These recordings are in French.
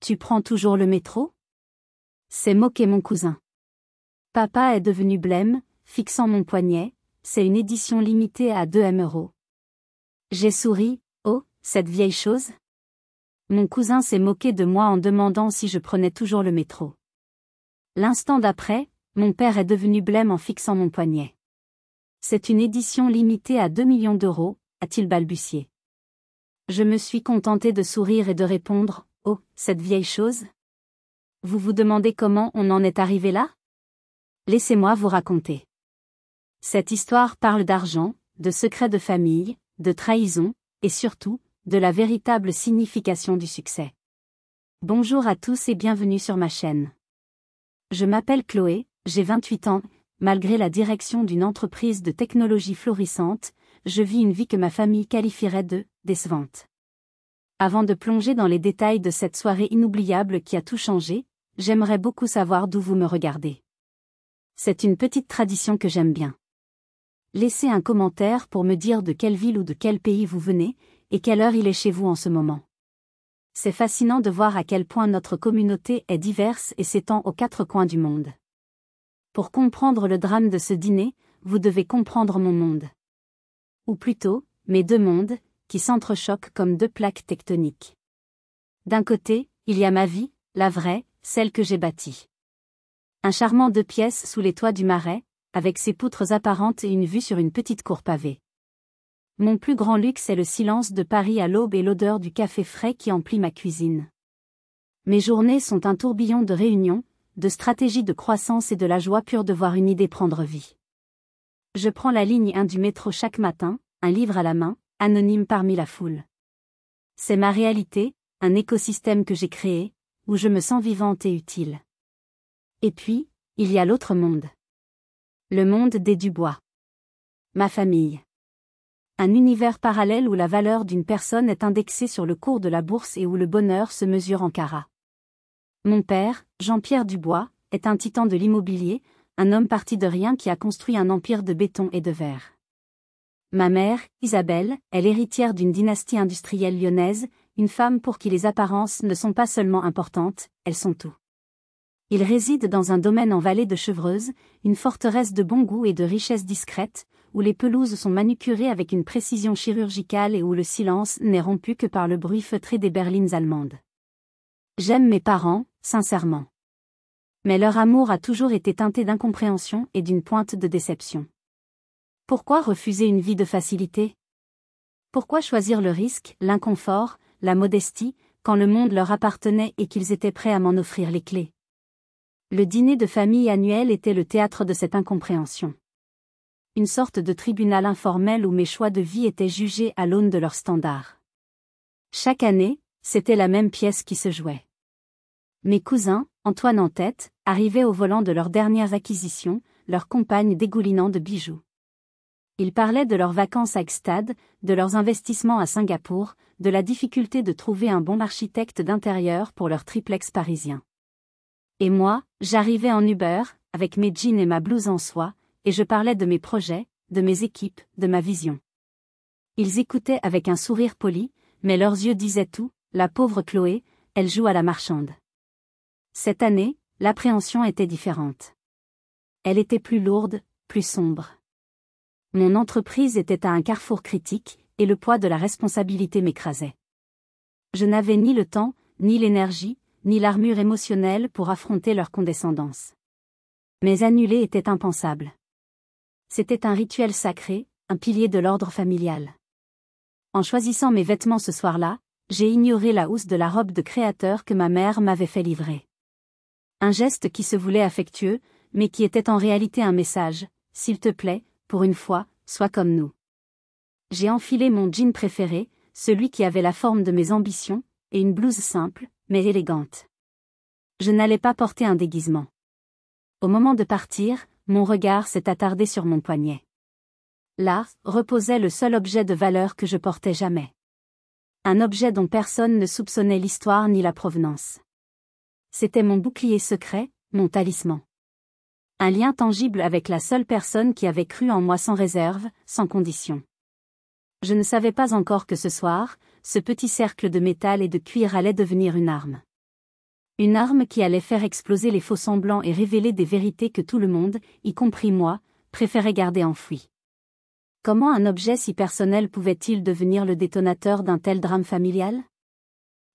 Tu prends toujours le métro? S'est moqué mon cousin. Papa est devenu blême, fixant mon poignet, c'est une édition limitée à 2 €. J'ai souri, oh, cette vieille chose? Mon cousin s'est moqué de moi en demandant si je prenais toujours le métro. L'instant d'après, mon père est devenu blême en fixant mon poignet. C'est une édition limitée à 2 millions d'euros, a-t-il balbutié. Je me suis contenté de sourire et de répondre, oh, cette vieille chose? Vous vous demandez comment on en est arrivé là? Laissez-moi vous raconter. Cette histoire parle d'argent, de secrets de famille, de trahison, et surtout, de la véritable signification du succès. Bonjour à tous et bienvenue sur ma chaîne. Je m'appelle Chloé, j'ai 28 ans, malgré la direction d'une entreprise de technologie florissante, je vis une vie que ma famille qualifierait de décevante. Avant de plonger dans les détails de cette soirée inoubliable qui a tout changé, j'aimerais beaucoup savoir d'où vous me regardez. C'est une petite tradition que j'aime bien. Laissez un commentaire pour me dire de quelle ville ou de quel pays vous venez, et quelle heure il est chez vous en ce moment. C'est fascinant de voir à quel point notre communauté est diverse et s'étend aux 4 coins du monde. Pour comprendre le drame de ce dîner, vous devez comprendre mon monde. Ou plutôt, mes 2 mondes, qui s'entrechoquent comme 2 plaques tectoniques. D'un côté, il y a ma vie, la vraie, celle que j'ai bâtie. Un charmant 2 pièces sous les toits du Marais, avec ses poutres apparentes et une vue sur une petite cour pavée. Mon plus grand luxe est le silence de Paris à l'aube et l'odeur du café frais qui emplit ma cuisine. Mes journées sont un tourbillon de réunions, de stratégies de croissance et de la joie pure de voir une idée prendre vie. Je prends la ligne 1 du métro chaque matin, un livre à la main, anonyme parmi la foule. C'est ma réalité, un écosystème que j'ai créé, où je me sens vivante et utile. Et puis, il y a l'autre monde. Le monde des Dubois. Ma famille. Un univers parallèle où la valeur d'une personne est indexée sur le cours de la bourse et où le bonheur se mesure en carats. Mon père, Jean-Pierre Dubois, est un titan de l'immobilier, un homme parti de rien qui a construit un empire de béton et de verre. Ma mère, Isabelle, est l'héritière d'une dynastie industrielle lyonnaise, une femme pour qui les apparences ne sont pas seulement importantes, elles sont tout. Il réside dans un domaine en vallée de Chevreuse, une forteresse de bon goût et de richesse discrète, où les pelouses sont manucurées avec une précision chirurgicale et où le silence n'est rompu que par le bruit feutré des berlines allemandes. J'aime mes parents, sincèrement. Mais leur amour a toujours été teinté d'incompréhension et d'une pointe de déception. Pourquoi refuser une vie de facilité? Pourquoi choisir le risque, l'inconfort, la modestie, quand le monde leur appartenait et qu'ils étaient prêts à m'en offrir les clés? Le dîner de famille annuel était le théâtre de cette incompréhension. Une sorte de tribunal informel où mes choix de vie étaient jugés à l'aune de leurs standards. Chaque année, c'était la même pièce qui se jouait. Mes cousins, Antoine en tête, arrivaient au volant de leurs dernières acquisitions, leurs compagnes dégoulinant de bijoux. Ils parlaient de leurs vacances à Gstad, de leurs investissements à Singapour, de la difficulté de trouver un bon architecte d'intérieur pour leur triplex parisien. Et moi, j'arrivais en Uber, avec mes jeans et ma blouse en soie, et je parlais de mes projets, de mes équipes, de ma vision. Ils écoutaient avec un sourire poli, mais leurs yeux disaient tout, la pauvre Chloé, elle joue à la marchande. Cette année, l'appréhension était différente. Elle était plus lourde, plus sombre. Mon entreprise était à un carrefour critique, et le poids de la responsabilité m'écrasait. Je n'avais ni le temps, ni l'énergie, ni l'armure émotionnelle pour affronter leur condescendance. Mais annuler était impensable. C'était un rituel sacré, un pilier de l'ordre familial. En choisissant mes vêtements ce soir-là, j'ai ignoré la housse de la robe de créateur que ma mère m'avait fait livrer. Un geste qui se voulait affectueux, mais qui était en réalité un message, s'il te plaît, pour une fois, sois comme nous. J'ai enfilé mon jean préféré, celui qui avait la forme de mes ambitions, et une blouse simple, mais élégante. Je n'allais pas porter un déguisement. Au moment de partir, mon regard s'est attardé sur mon poignet. Là, reposait le seul objet de valeur que je portais jamais. Un objet dont personne ne soupçonnait l'histoire ni la provenance. C'était mon bouclier secret, mon talisman. Un lien tangible avec la seule personne qui avait cru en moi sans réserve, sans condition. Je ne savais pas encore que ce soir, ce petit cercle de métal et de cuir allait devenir une arme. Une arme qui allait faire exploser les faux-semblants et révéler des vérités que tout le monde, y compris moi, préférait garder enfouies. Comment un objet si personnel pouvait-il devenir le détonateur d'un tel drame familial?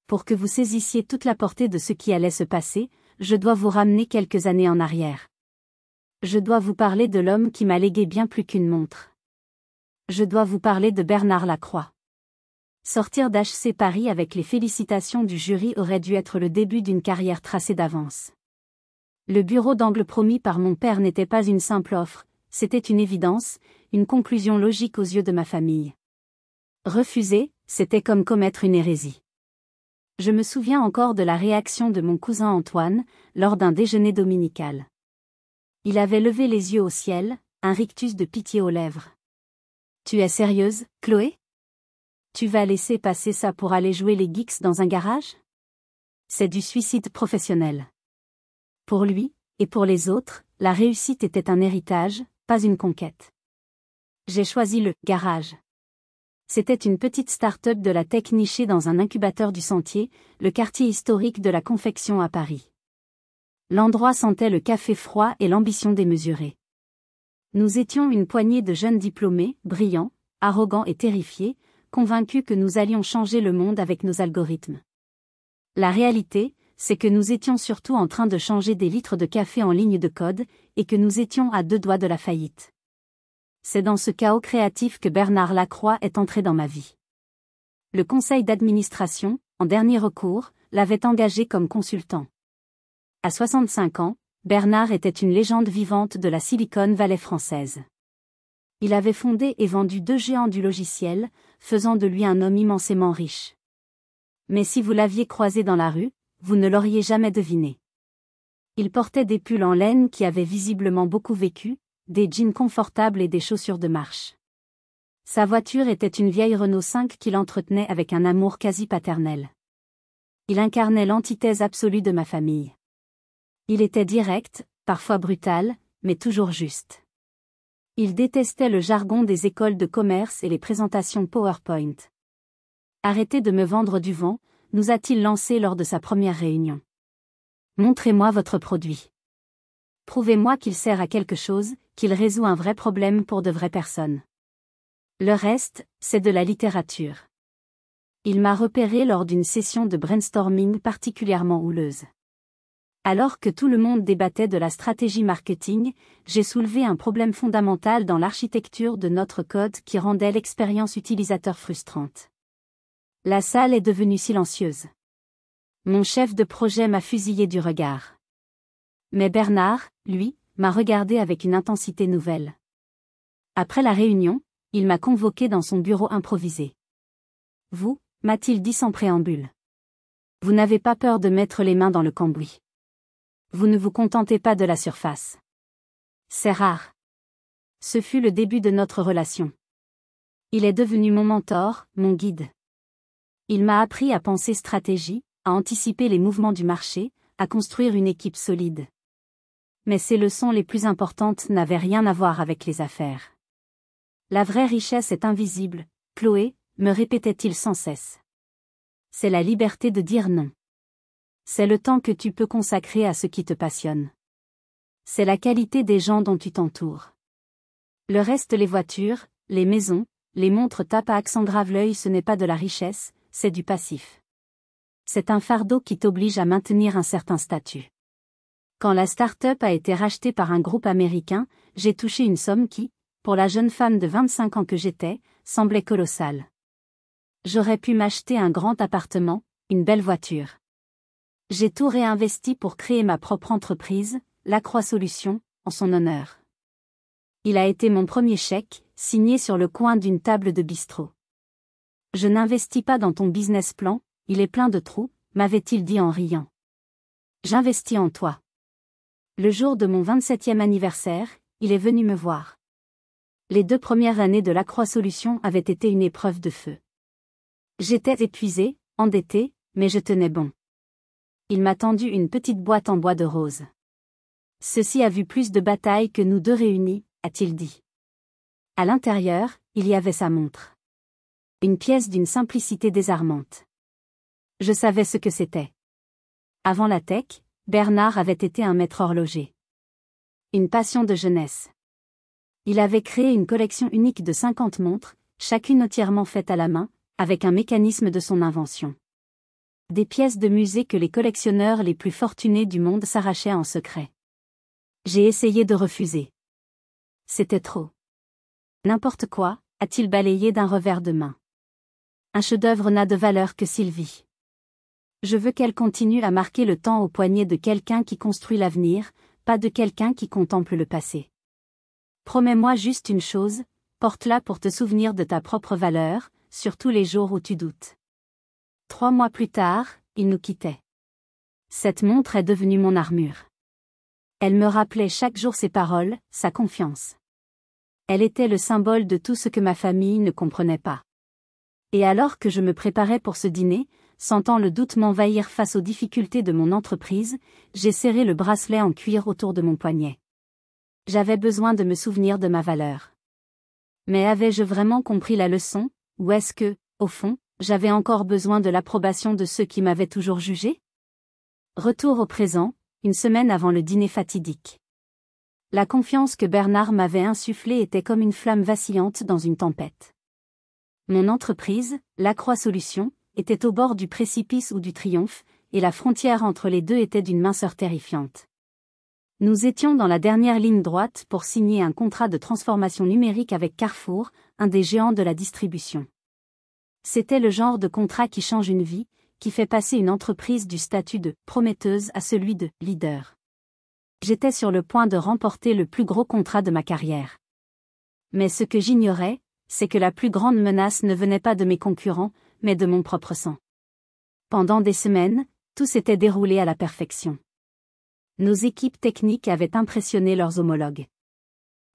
Pour que vous saisissiez toute la portée de ce qui allait se passer, je dois vous ramener quelques années en arrière. Je dois vous parler de l'homme qui m'a légué bien plus qu'une montre. Je dois vous parler de Bernard Lacroix. Sortir d'HC Paris avec les félicitations du jury aurait dû être le début d'une carrière tracée d'avance. Le bureau d'angle promis par mon père n'était pas une simple offre, c'était une évidence, une conclusion logique aux yeux de ma famille. Refuser, c'était comme commettre une hérésie. Je me souviens encore de la réaction de mon cousin Antoine, lors d'un déjeuner dominical. Il avait levé les yeux au ciel, un rictus de pitié aux lèvres. « Tu es sérieuse, Chloé? Tu vas laisser passer ça pour aller jouer les geeks dans un garage? C'est du suicide professionnel. » Pour lui, et pour les autres, la réussite était un héritage, pas une conquête. J'ai choisi le « garage ». C'était une petite start-up de la tech nichée dans un incubateur du Sentier, le quartier historique de la confection à Paris. L'endroit sentait le café froid et l'ambition démesurée. Nous étions une poignée de jeunes diplômés, brillants, arrogants et terrifiés, convaincus que nous allions changer le monde avec nos algorithmes. La réalité, c'est que nous étions surtout en train de changer des litres de café en ligne de code, et que nous étions à 2 doigts de la faillite. C'est dans ce chaos créatif que Bernard Lacroix est entré dans ma vie. Le conseil d'administration, en dernier recours, l'avait engagé comme consultant. À 65 ans, Bernard était une légende vivante de la Silicon Valley française. Il avait fondé et vendu 2 géants du logiciel, faisant de lui un homme immensément riche. Mais si vous l'aviez croisé dans la rue, vous ne l'auriez jamais deviné. Il portait des pulls en laine qui avaient visiblement beaucoup vécu, des jeans confortables et des chaussures de marche. Sa voiture était une vieille Renault 5 qu'il entretenait avec un amour quasi paternel. Il incarnait l'antithèse absolue de ma famille. Il était direct, parfois brutal, mais toujours juste. Il détestait le jargon des écoles de commerce et les présentations PowerPoint. Arrêtez de me vendre du vent, nous a-t-il lancé lors de sa première réunion. Montrez-moi votre produit. Prouvez-moi qu'il sert à quelque chose, qu'il résout un vrai problème pour de vraies personnes. Le reste, c'est de la littérature. Il m'a repéré lors d'une session de brainstorming particulièrement houleuse. Alors que tout le monde débattait de la stratégie marketing, j'ai soulevé un problème fondamental dans l'architecture de notre code qui rendait l'expérience utilisateur frustrante. La salle est devenue silencieuse. Mon chef de projet m'a fusillé du regard. Mais Bernard, lui, m'a regardé avec une intensité nouvelle. Après la réunion, il m'a convoqué dans son bureau improvisé. « Vous, m'a-t-il dit sans préambule. Vous n'avez pas peur de mettre les mains dans le cambouis. Vous ne vous contentez pas de la surface. C'est rare. » Ce fut le début de notre relation. Il est devenu mon mentor, mon guide. Il m'a appris à penser stratégie, à anticiper les mouvements du marché, à construire une équipe solide. Mais ces leçons les plus importantes n'avaient rien à voir avec les affaires. La vraie richesse est invisible, Chloé, me répétait-il sans cesse. C'est la liberté de dire non. C'est le temps que tu peux consacrer à ce qui te passionne. C'est la qualité des gens dont tu t'entoures. Le reste, les voitures, les maisons, les montres tapent à accent grave l'œil, ce n'est pas de la richesse, c'est du passif. C'est un fardeau qui t'oblige à maintenir un certain statut. Quand la start-up a été rachetée par un groupe américain, j'ai touché une somme qui, pour la jeune femme de 25 ans que j'étais, semblait colossale. J'aurais pu m'acheter un grand appartement, une belle voiture. J'ai tout réinvesti pour créer ma propre entreprise, Lacroix Solutions, en son honneur. Il a été mon premier chèque, signé sur le coin d'une table de bistrot. Je n'investis pas dans ton business plan, il est plein de trous, m'avait-il dit en riant. J'investis en toi. Le jour de mon 27e anniversaire, il est venu me voir. Les 2 premières années de Lacroix Solutions avaient été une épreuve de feu. J'étais épuisé, endetté, mais je tenais bon. Il m'a tendu une petite boîte en bois de rose. Ceci a vu plus de batailles que nous 2 réunis, a-t-il dit. À l'intérieur, il y avait sa montre. Une pièce d'une simplicité désarmante. Je savais ce que c'était. Avant la tech, Bernard avait été un maître horloger. Une passion de jeunesse. Il avait créé une collection unique de 50 montres, chacune entièrement faite à la main, avec un mécanisme de son invention. Des pièces de musée que les collectionneurs les plus fortunés du monde s'arrachaient en secret. J'ai essayé de refuser. C'était trop. N'importe quoi, a-t-il balayé d'un revers de main. Un chef-d'œuvre n'a de valeur que s'il vit. Je veux qu'elle continue à marquer le temps au poignet de quelqu'un qui construit l'avenir, pas de quelqu'un qui contemple le passé. Promets-moi juste une chose, porte-la pour te souvenir de ta propre valeur, sur tous les jours où tu doutes. 3 mois plus tard, il nous quittait. Cette montre est devenue mon armure. Elle me rappelait chaque jour ses paroles, sa confiance. Elle était le symbole de tout ce que ma famille ne comprenait pas. Et alors que je me préparais pour ce dîner, sentant le doute m'envahir face aux difficultés de mon entreprise, j'ai serré le bracelet en cuir autour de mon poignet. J'avais besoin de me souvenir de ma valeur. Mais avais-je vraiment compris la leçon, ou est-ce que, au fond, j'avais encore besoin de l'approbation de ceux qui m'avaient toujours jugé? Retour au présent, une semaine avant le dîner fatidique. La confiance que Bernard m'avait insufflée était comme une flamme vacillante dans une tempête. Mon entreprise, Lacroix Solutions, était au bord du précipice ou du triomphe, et la frontière entre les deux était d'une minceur terrifiante. Nous étions dans la dernière ligne droite pour signer un contrat de transformation numérique avec Carrefour, un des géants de la distribution. C'était le genre de contrat qui change une vie, qui fait passer une entreprise du statut de prometteuse à celui de leader. J'étais sur le point de remporter le plus gros contrat de ma carrière. Mais ce que j'ignorais, c'est que la plus grande menace ne venait pas de mes concurrents, mais de mon propre sang. Pendant des semaines, tout s'était déroulé à la perfection. Nos équipes techniques avaient impressionné leurs homologues.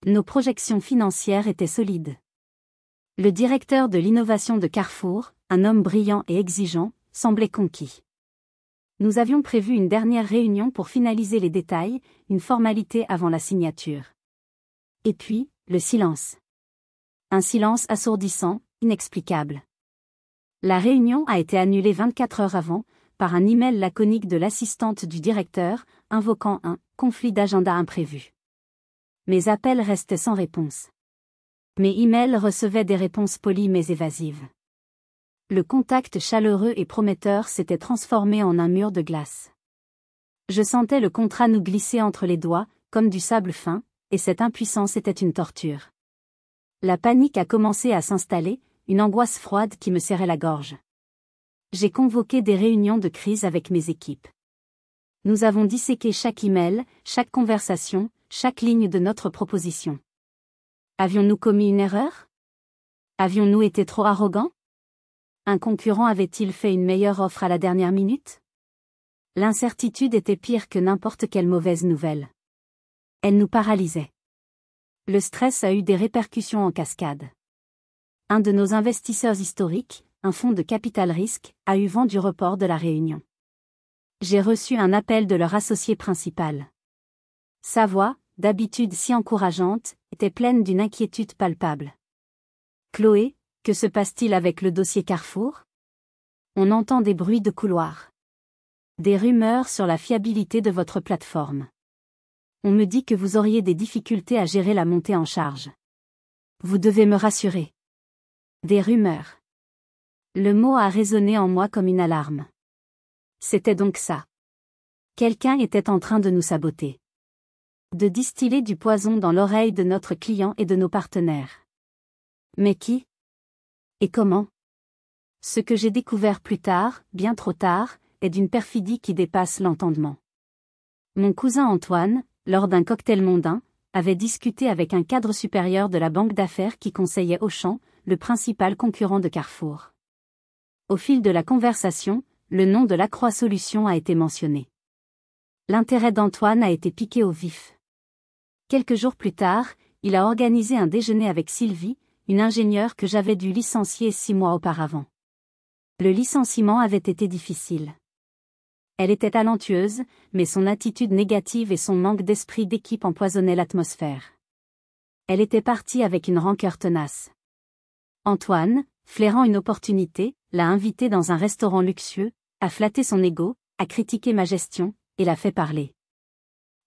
Nos projections financières étaient solides. Le directeur de l'innovation de Carrefour, un homme brillant et exigeant, semblait conquis. Nous avions prévu une dernière réunion pour finaliser les détails, une formalité avant la signature. Et puis, le silence. Un silence assourdissant, inexplicable. La réunion a été annulée 24 heures avant, par un email laconique de l'assistante du directeur, invoquant un « conflit d'agenda imprévu ». Mes appels restaient sans réponse. Mes emails recevaient des réponses polies mais évasives. Le contact chaleureux et prometteur s'était transformé en un mur de glace. Je sentais le contrat nous glisser entre les doigts, comme du sable fin, et cette impuissance était une torture. La panique a commencé à s'installer, une angoisse froide qui me serrait la gorge. J'ai convoqué des réunions de crise avec mes équipes. Nous avons disséqué chaque email, chaque conversation, chaque ligne de notre proposition. Avions-nous commis une erreur? Avions-nous été trop arrogants? Un concurrent avait-il fait une meilleure offre à la dernière minute? L'incertitude était pire que n'importe quelle mauvaise nouvelle. Elle nous paralysait. Le stress a eu des répercussions en cascade. Un de nos investisseurs historiques, un fonds de capital risque, a eu vent du report de la réunion. J'ai reçu un appel de leur associé principal. Sa voix, d'habitude si encourageante, était pleine d'une inquiétude palpable. « Chloé, que se passe-t-il avec le dossier Carrefour? On entend des bruits de couloir. Des rumeurs sur la fiabilité de votre plateforme. On me dit que vous auriez des difficultés à gérer la montée en charge. Vous devez me rassurer. » Des rumeurs. Le mot a résonné en moi comme une alarme. C'était donc ça. Quelqu'un était en train de nous saboter. De distiller du poison dans l'oreille de notre client et de nos partenaires. Mais qui? Et comment? Ce que j'ai découvert plus tard, bien trop tard, est d'une perfidie qui dépasse l'entendement. Mon cousin Antoine, lors d'un cocktail mondain, avait discuté avec un cadre supérieur de la banque d'affaires qui conseillait Auchan, le principal concurrent de Carrefour. Au fil de la conversation, le nom de Lacroix Solutions a été mentionné. L'intérêt d'Antoine a été piqué au vif. Quelques jours plus tard, il a organisé un déjeuner avec Sylvie, une ingénieure que j'avais dû licencier 6 mois auparavant. Le licenciement avait été difficile. Elle était talentueuse, mais son attitude négative et son manque d'esprit d'équipe empoisonnaient l'atmosphère. Elle était partie avec une rancœur tenace. Antoine, flairant une opportunité, l'a invitée dans un restaurant luxueux, a flatté son ego, a critiqué ma gestion, et l'a fait parler.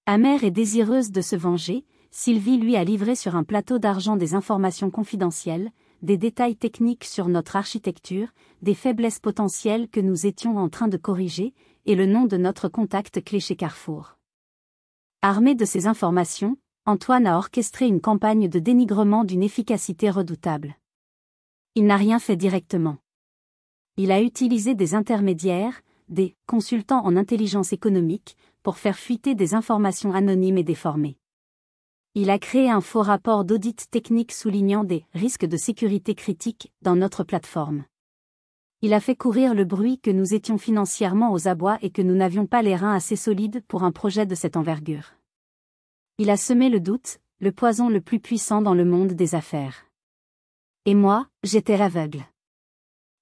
Amère et désireuse de se venger, Sylvie lui a livré sur un plateau d'argent des informations confidentielles, des détails techniques sur notre architecture, des faiblesses potentielles que nous étions en train de corriger, et le nom de notre contact clé chez Carrefour. Armé de ces informations, Antoine a orchestré une campagne de dénigrement d'une efficacité redoutable. Il n'a rien fait directement. Il a utilisé des intermédiaires, des consultants en intelligence économique, pour faire fuiter des informations anonymes et déformées. Il a créé un faux rapport d'audit technique soulignant des risques de sécurité critiques dans notre plateforme. Il a fait courir le bruit que nous étions financièrement aux abois et que nous n'avions pas les reins assez solides pour un projet de cette envergure. Il a semé le doute, le poison le plus puissant dans le monde des affaires. Et moi, j'étais aveugle.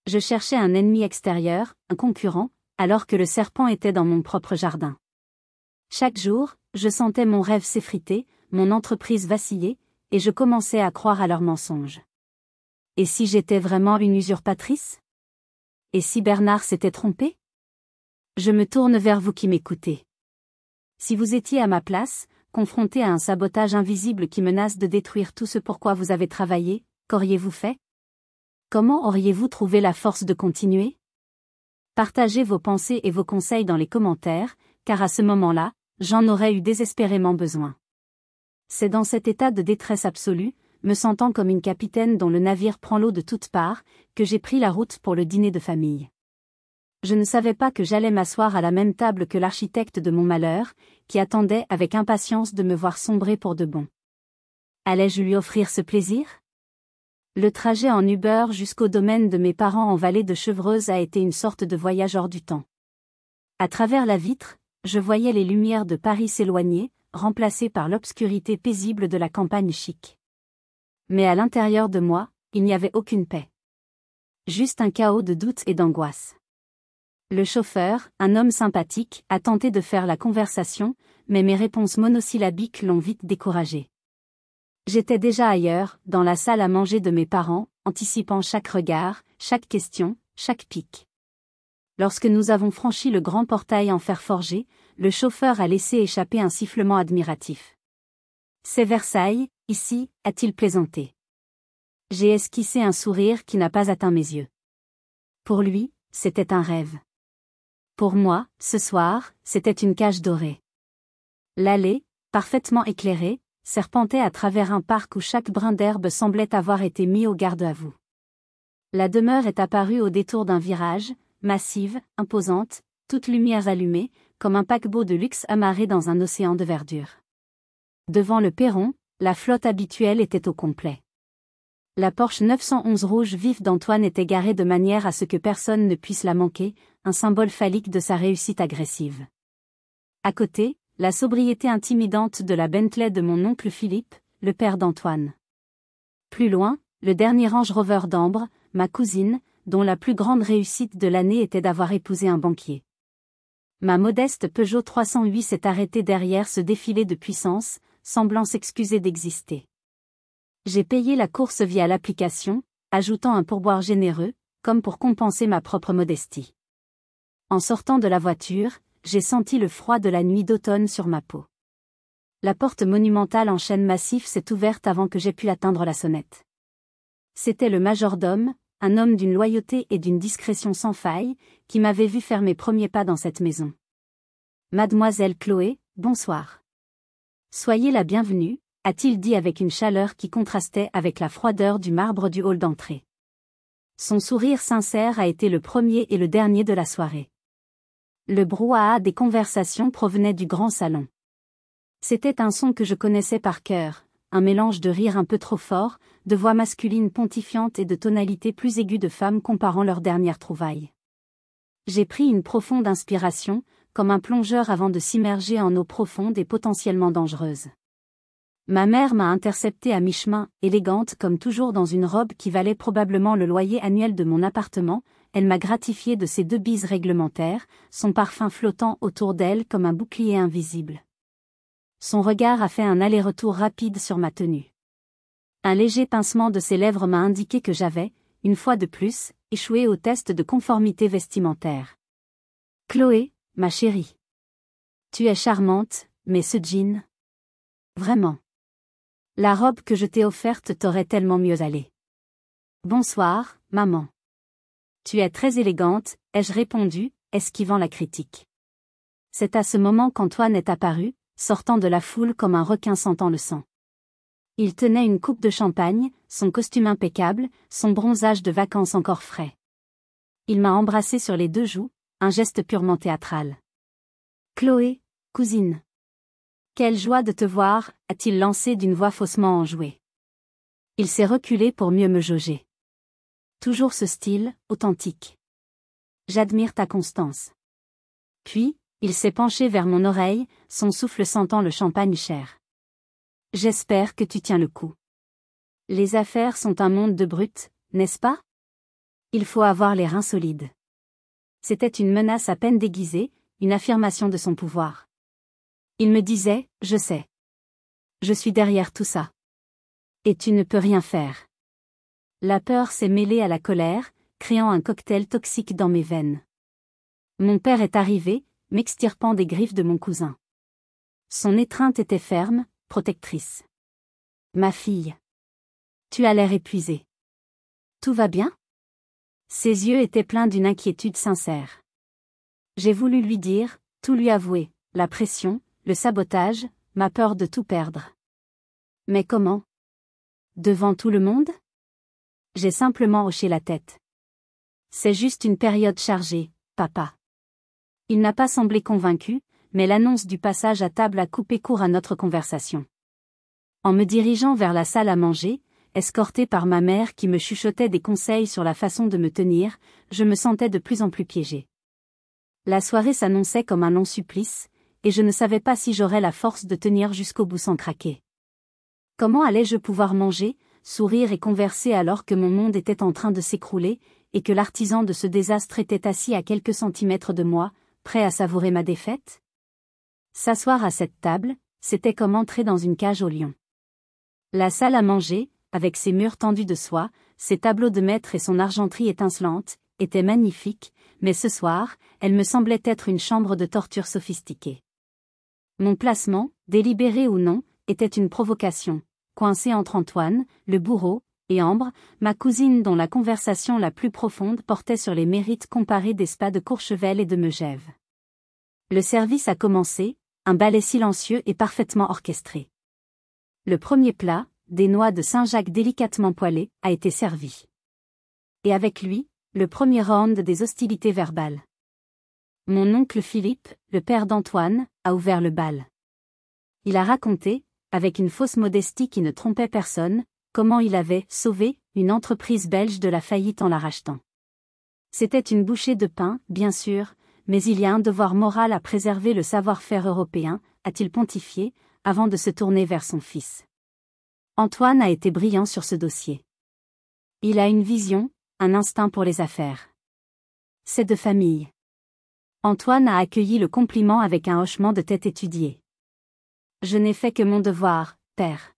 Je cherchais un ennemi extérieur, un concurrent, alors que le serpent était dans mon propre jardin. Chaque jour, je sentais mon rêve s'effriter, mon entreprise vaciller, et je commençais à croire à leurs mensonges. Et si j'étais vraiment une usurpatrice? Et si Bernard s'était trompé? Je me tourne vers vous qui m'écoutez. Si vous étiez à ma place, confronté à un sabotage invisible qui menace de détruire tout ce pour quoi vous avez travaillé, qu'auriez-vous fait? Comment auriez-vous trouvé la force de continuer? Partagez vos pensées et vos conseils dans les commentaires, car à ce moment-là, j'en aurais eu désespérément besoin. C'est dans cet état de détresse absolue, me sentant comme une capitaine dont le navire prend l'eau de toutes parts, que j'ai pris la route pour le dîner de famille. Je ne savais pas que j'allais m'asseoir à la même table que l'architecte de mon malheur, qui attendait avec impatience de me voir sombrer pour de bon. Allais-je lui offrir ce plaisir? Le trajet en Uber jusqu'au domaine de mes parents en vallée de Chevreuse a été une sorte de voyage hors du temps. À travers la vitre, je voyais les lumières de Paris s'éloigner, remplacées par l'obscurité paisible de la campagne chic. Mais à l'intérieur de moi, il n'y avait aucune paix. Juste un chaos de doutes et d'angoisse. Le chauffeur, un homme sympathique, a tenté de faire la conversation, mais mes réponses monosyllabiques l'ont vite découragé. J'étais déjà ailleurs, dans la salle à manger de mes parents, anticipant chaque regard, chaque question, chaque pique. Lorsque nous avons franchi le grand portail en fer forgé, le chauffeur a laissé échapper un sifflement admiratif. « C'est Versailles, ici », a-t-il plaisanté. J'ai esquissé un sourire qui n'a pas atteint mes yeux. Pour lui, c'était un rêve. Pour moi, ce soir, c'était une cage dorée. L'allée, parfaitement éclairée, serpentait à travers un parc où chaque brin d'herbe semblait avoir été mis au garde à vous. La demeure est apparue au détour d'un virage, massive, imposante, toutes lumières allumées, comme un paquebot de luxe amarré dans un océan de verdure. Devant le perron, la flotte habituelle était au complet. La Porsche 911 rouge vif d'Antoine était garée de manière à ce que personne ne puisse la manquer, un symbole phallique de sa réussite agressive. À côté, la sobriété intimidante de la Bentley de mon oncle Philippe, le père d'Antoine. Plus loin, le dernier Range Rover d'Ambre, ma cousine, dont la plus grande réussite de l'année était d'avoir épousé un banquier. Ma modeste Peugeot 308 s'est arrêtée derrière ce défilé de puissance, semblant s'excuser d'exister. J'ai payé la course via l'application, ajoutant un pourboire généreux, comme pour compenser ma propre modestie. En sortant de la voiture, j'ai senti le froid de la nuit d'automne sur ma peau. La porte monumentale en chêne massif s'est ouverte avant que j'aie pu atteindre la sonnette. C'était le majordome, un homme d'une loyauté et d'une discrétion sans faille, qui m'avait vu faire mes premiers pas dans cette maison. Mademoiselle Chloé, bonsoir. Soyez la bienvenue, a-t-il dit avec une chaleur qui contrastait avec la froideur du marbre du hall d'entrée. Son sourire sincère a été le premier et le dernier de la soirée. Le brouhaha des conversations provenait du grand salon. C'était un son que je connaissais par cœur, un mélange de rire un peu trop fort, de voix masculines pontifiantes et de tonalités plus aiguës de femmes comparant leurs dernières trouvailles. J'ai pris une profonde inspiration, comme un plongeur avant de s'immerger en eau profonde et potentiellement dangereuse. Ma mère m'a interceptée à mi-chemin, élégante comme toujours dans une robe qui valait probablement le loyer annuel de mon appartement. Elle m'a gratifié de ses 2 bises réglementaires, son parfum flottant autour d'elle comme un bouclier invisible. Son regard a fait un aller-retour rapide sur ma tenue. Un léger pincement de ses lèvres m'a indiqué que j'avais, une fois de plus, échoué au test de conformité vestimentaire. « Chloé, ma chérie. Tu es charmante, mais ce jean. Vraiment. La robe que je t'ai offerte t'aurait tellement mieux allé. Bonsoir, maman. Tu es très élégante, ai-je répondu, esquivant la critique. C'est à ce moment qu'Antoine est apparu, sortant de la foule comme un requin sentant le sang. Il tenait une coupe de champagne, son costume impeccable, son bronzage de vacances encore frais. Il m'a embrassé sur les 2 joues, un geste purement théâtral. Chloé, cousine. Quelle joie de te voir, a-t-il lancé d'une voix faussement enjouée. Il s'est reculé pour mieux me jauger. Toujours ce style, authentique. J'admire ta constance. Puis, il s'est penché vers mon oreille, son souffle sentant le champagne cher. J'espère que tu tiens le coup. Les affaires sont un monde de brutes, n'est-ce pas? Il faut avoir les reins solides. C'était une menace à peine déguisée, une affirmation de son pouvoir. Il me disait, je sais. Je suis derrière tout ça. Et tu ne peux rien faire. La peur s'est mêlée à la colère, créant un cocktail toxique dans mes veines. Mon père est arrivé, m'extirpant des griffes de mon cousin. Son étreinte était ferme, protectrice. Ma fille. Tu as l'air épuisée. Tout va bien? Ses yeux étaient pleins d'une inquiétude sincère. J'ai voulu lui dire, tout lui avouer, la pression, le sabotage, ma peur de tout perdre. Mais comment? Devant tout le monde? J'ai simplement hoché la tête. C'est juste une période chargée, papa. Il n'a pas semblé convaincu, mais l'annonce du passage à table a coupé court à notre conversation. En me dirigeant vers la salle à manger, escortée par ma mère qui me chuchotait des conseils sur la façon de me tenir, je me sentais de plus en plus piégée. La soirée s'annonçait comme un long supplice, et je ne savais pas si j'aurais la force de tenir jusqu'au bout sans craquer. Comment allais-je pouvoir manger, sourire et converser alors que mon monde était en train de s'écrouler, et que l'artisan de ce désastre était assis à quelques centimètres de moi, prêt à savourer ma défaite? S'asseoir à cette table, c'était comme entrer dans une cage aux lions. La salle à manger, avec ses murs tendus de soie, ses tableaux de maître et son argenterie étincelante, était magnifique, mais ce soir, elle me semblait être une chambre de torture sophistiquée. Mon placement, délibéré ou non, était une provocation, coincée entre Antoine, le bourreau, et Ambre, ma cousine dont la conversation la plus profonde portait sur les mérites comparés des spas de Courchevel et de Megève. Le service a commencé, un ballet silencieux et parfaitement orchestré. Le premier plat, des noix de Saint-Jacques délicatement poêlées, a été servi. Et avec lui, le premier round des hostilités verbales. Mon oncle Philippe, le père d'Antoine, a ouvert le bal. Il a raconté, avec une fausse modestie qui ne trompait personne, comment il avait « sauvé » une entreprise belge de la faillite en la rachetant. C'était une bouchée de pain, bien sûr, mais il y a un devoir moral à préserver le savoir-faire européen, a-t-il pontifié, avant de se tourner vers son fils. Antoine a été brillant sur ce dossier. Il a une vision, un instinct pour les affaires. C'est de famille. Antoine a accueilli le compliment avec un hochement de tête étudié. Je n'ai fait que mon devoir, père.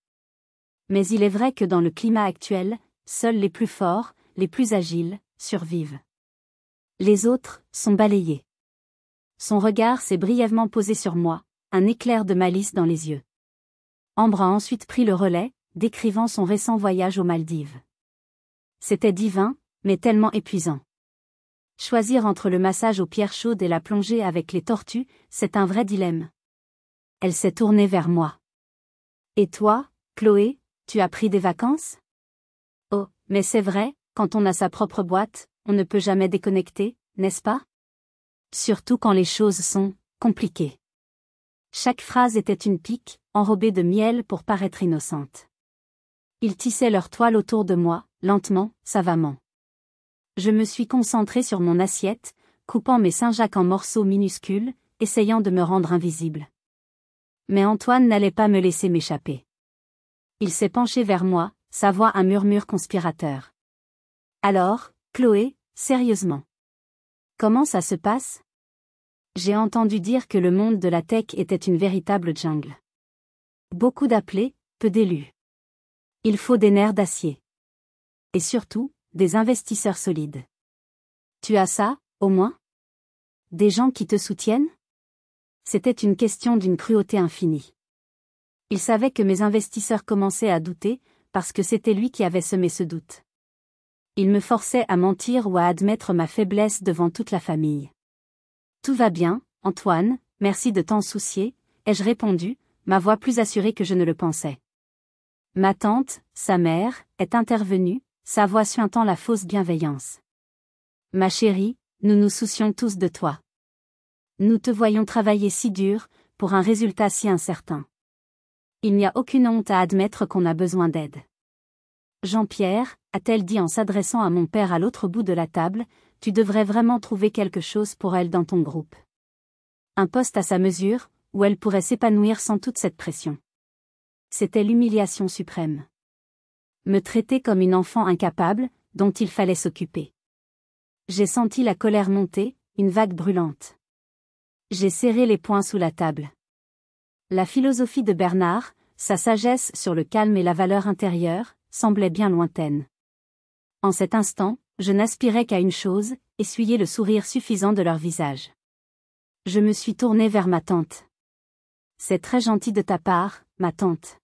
Mais il est vrai que dans le climat actuel, seuls les plus forts, les plus agiles, survivent. Les autres sont balayés. Son regard s'est brièvement posé sur moi, un éclair de malice dans les yeux. Ambre a ensuite pris le relais, décrivant son récent voyage aux Maldives. C'était divin, mais tellement épuisant. Choisir entre le massage aux pierres chaudes et la plongée avec les tortues, c'est un vrai dilemme. Elle s'est tournée vers moi. Et toi, Chloé, tu as pris des vacances? Oh, mais c'est vrai, quand on a sa propre boîte, on ne peut jamais déconnecter, n'est-ce pas? Surtout quand les choses sont compliquées. Chaque phrase était une pique, enrobée de miel pour paraître innocente. Ils tissaient leur toile autour de moi, lentement, savamment. Je me suis concentrée sur mon assiette, coupant mes Saint-Jacques en morceaux minuscules, essayant de me rendre invisible. Mais Antoine n'allait pas me laisser m'échapper. Il s'est penché vers moi, sa voix un murmure conspirateur. Alors, Chloé, sérieusement. Comment ça se passe? J'ai entendu dire que le monde de la tech était une véritable jungle. Beaucoup d'appelés, peu d'élus. Il faut des nerfs d'acier. Et surtout, des investisseurs solides. Tu as ça, au moins? Des gens qui te soutiennent? C'était une question d'une cruauté infinie. Il savait que mes investisseurs commençaient à douter, parce que c'était lui qui avait semé ce doute. Il me forçait à mentir ou à admettre ma faiblesse devant toute la famille. Tout va bien, Antoine, merci de t'en soucier, ai-je répondu, ma voix plus assurée que je ne le pensais. Ma tante, sa mère, est intervenue, sa voix suintant la fausse bienveillance. Ma chérie, nous nous soucions tous de toi. Nous te voyons travailler si dur, pour un résultat si incertain. Il n'y a aucune honte à admettre qu'on a besoin d'aide. Jean-Pierre, a-t-elle dit en s'adressant à mon père à l'autre bout de la table, tu devrais vraiment trouver quelque chose pour elle dans ton groupe. Un poste à sa mesure, où elle pourrait s'épanouir sans toute cette pression. C'était l'humiliation suprême. Me traiter comme une enfant incapable, dont il fallait s'occuper. J'ai senti la colère monter, une vague brûlante. J'ai serré les poings sous la table. La philosophie de Bernard, sa sagesse sur le calme et la valeur intérieure, semblait bien lointaine. En cet instant, je n'aspirais qu'à une chose, essuyer le sourire suffisant de leur visage. Je me suis tournée vers ma tante. C'est très gentil de ta part, ma tante.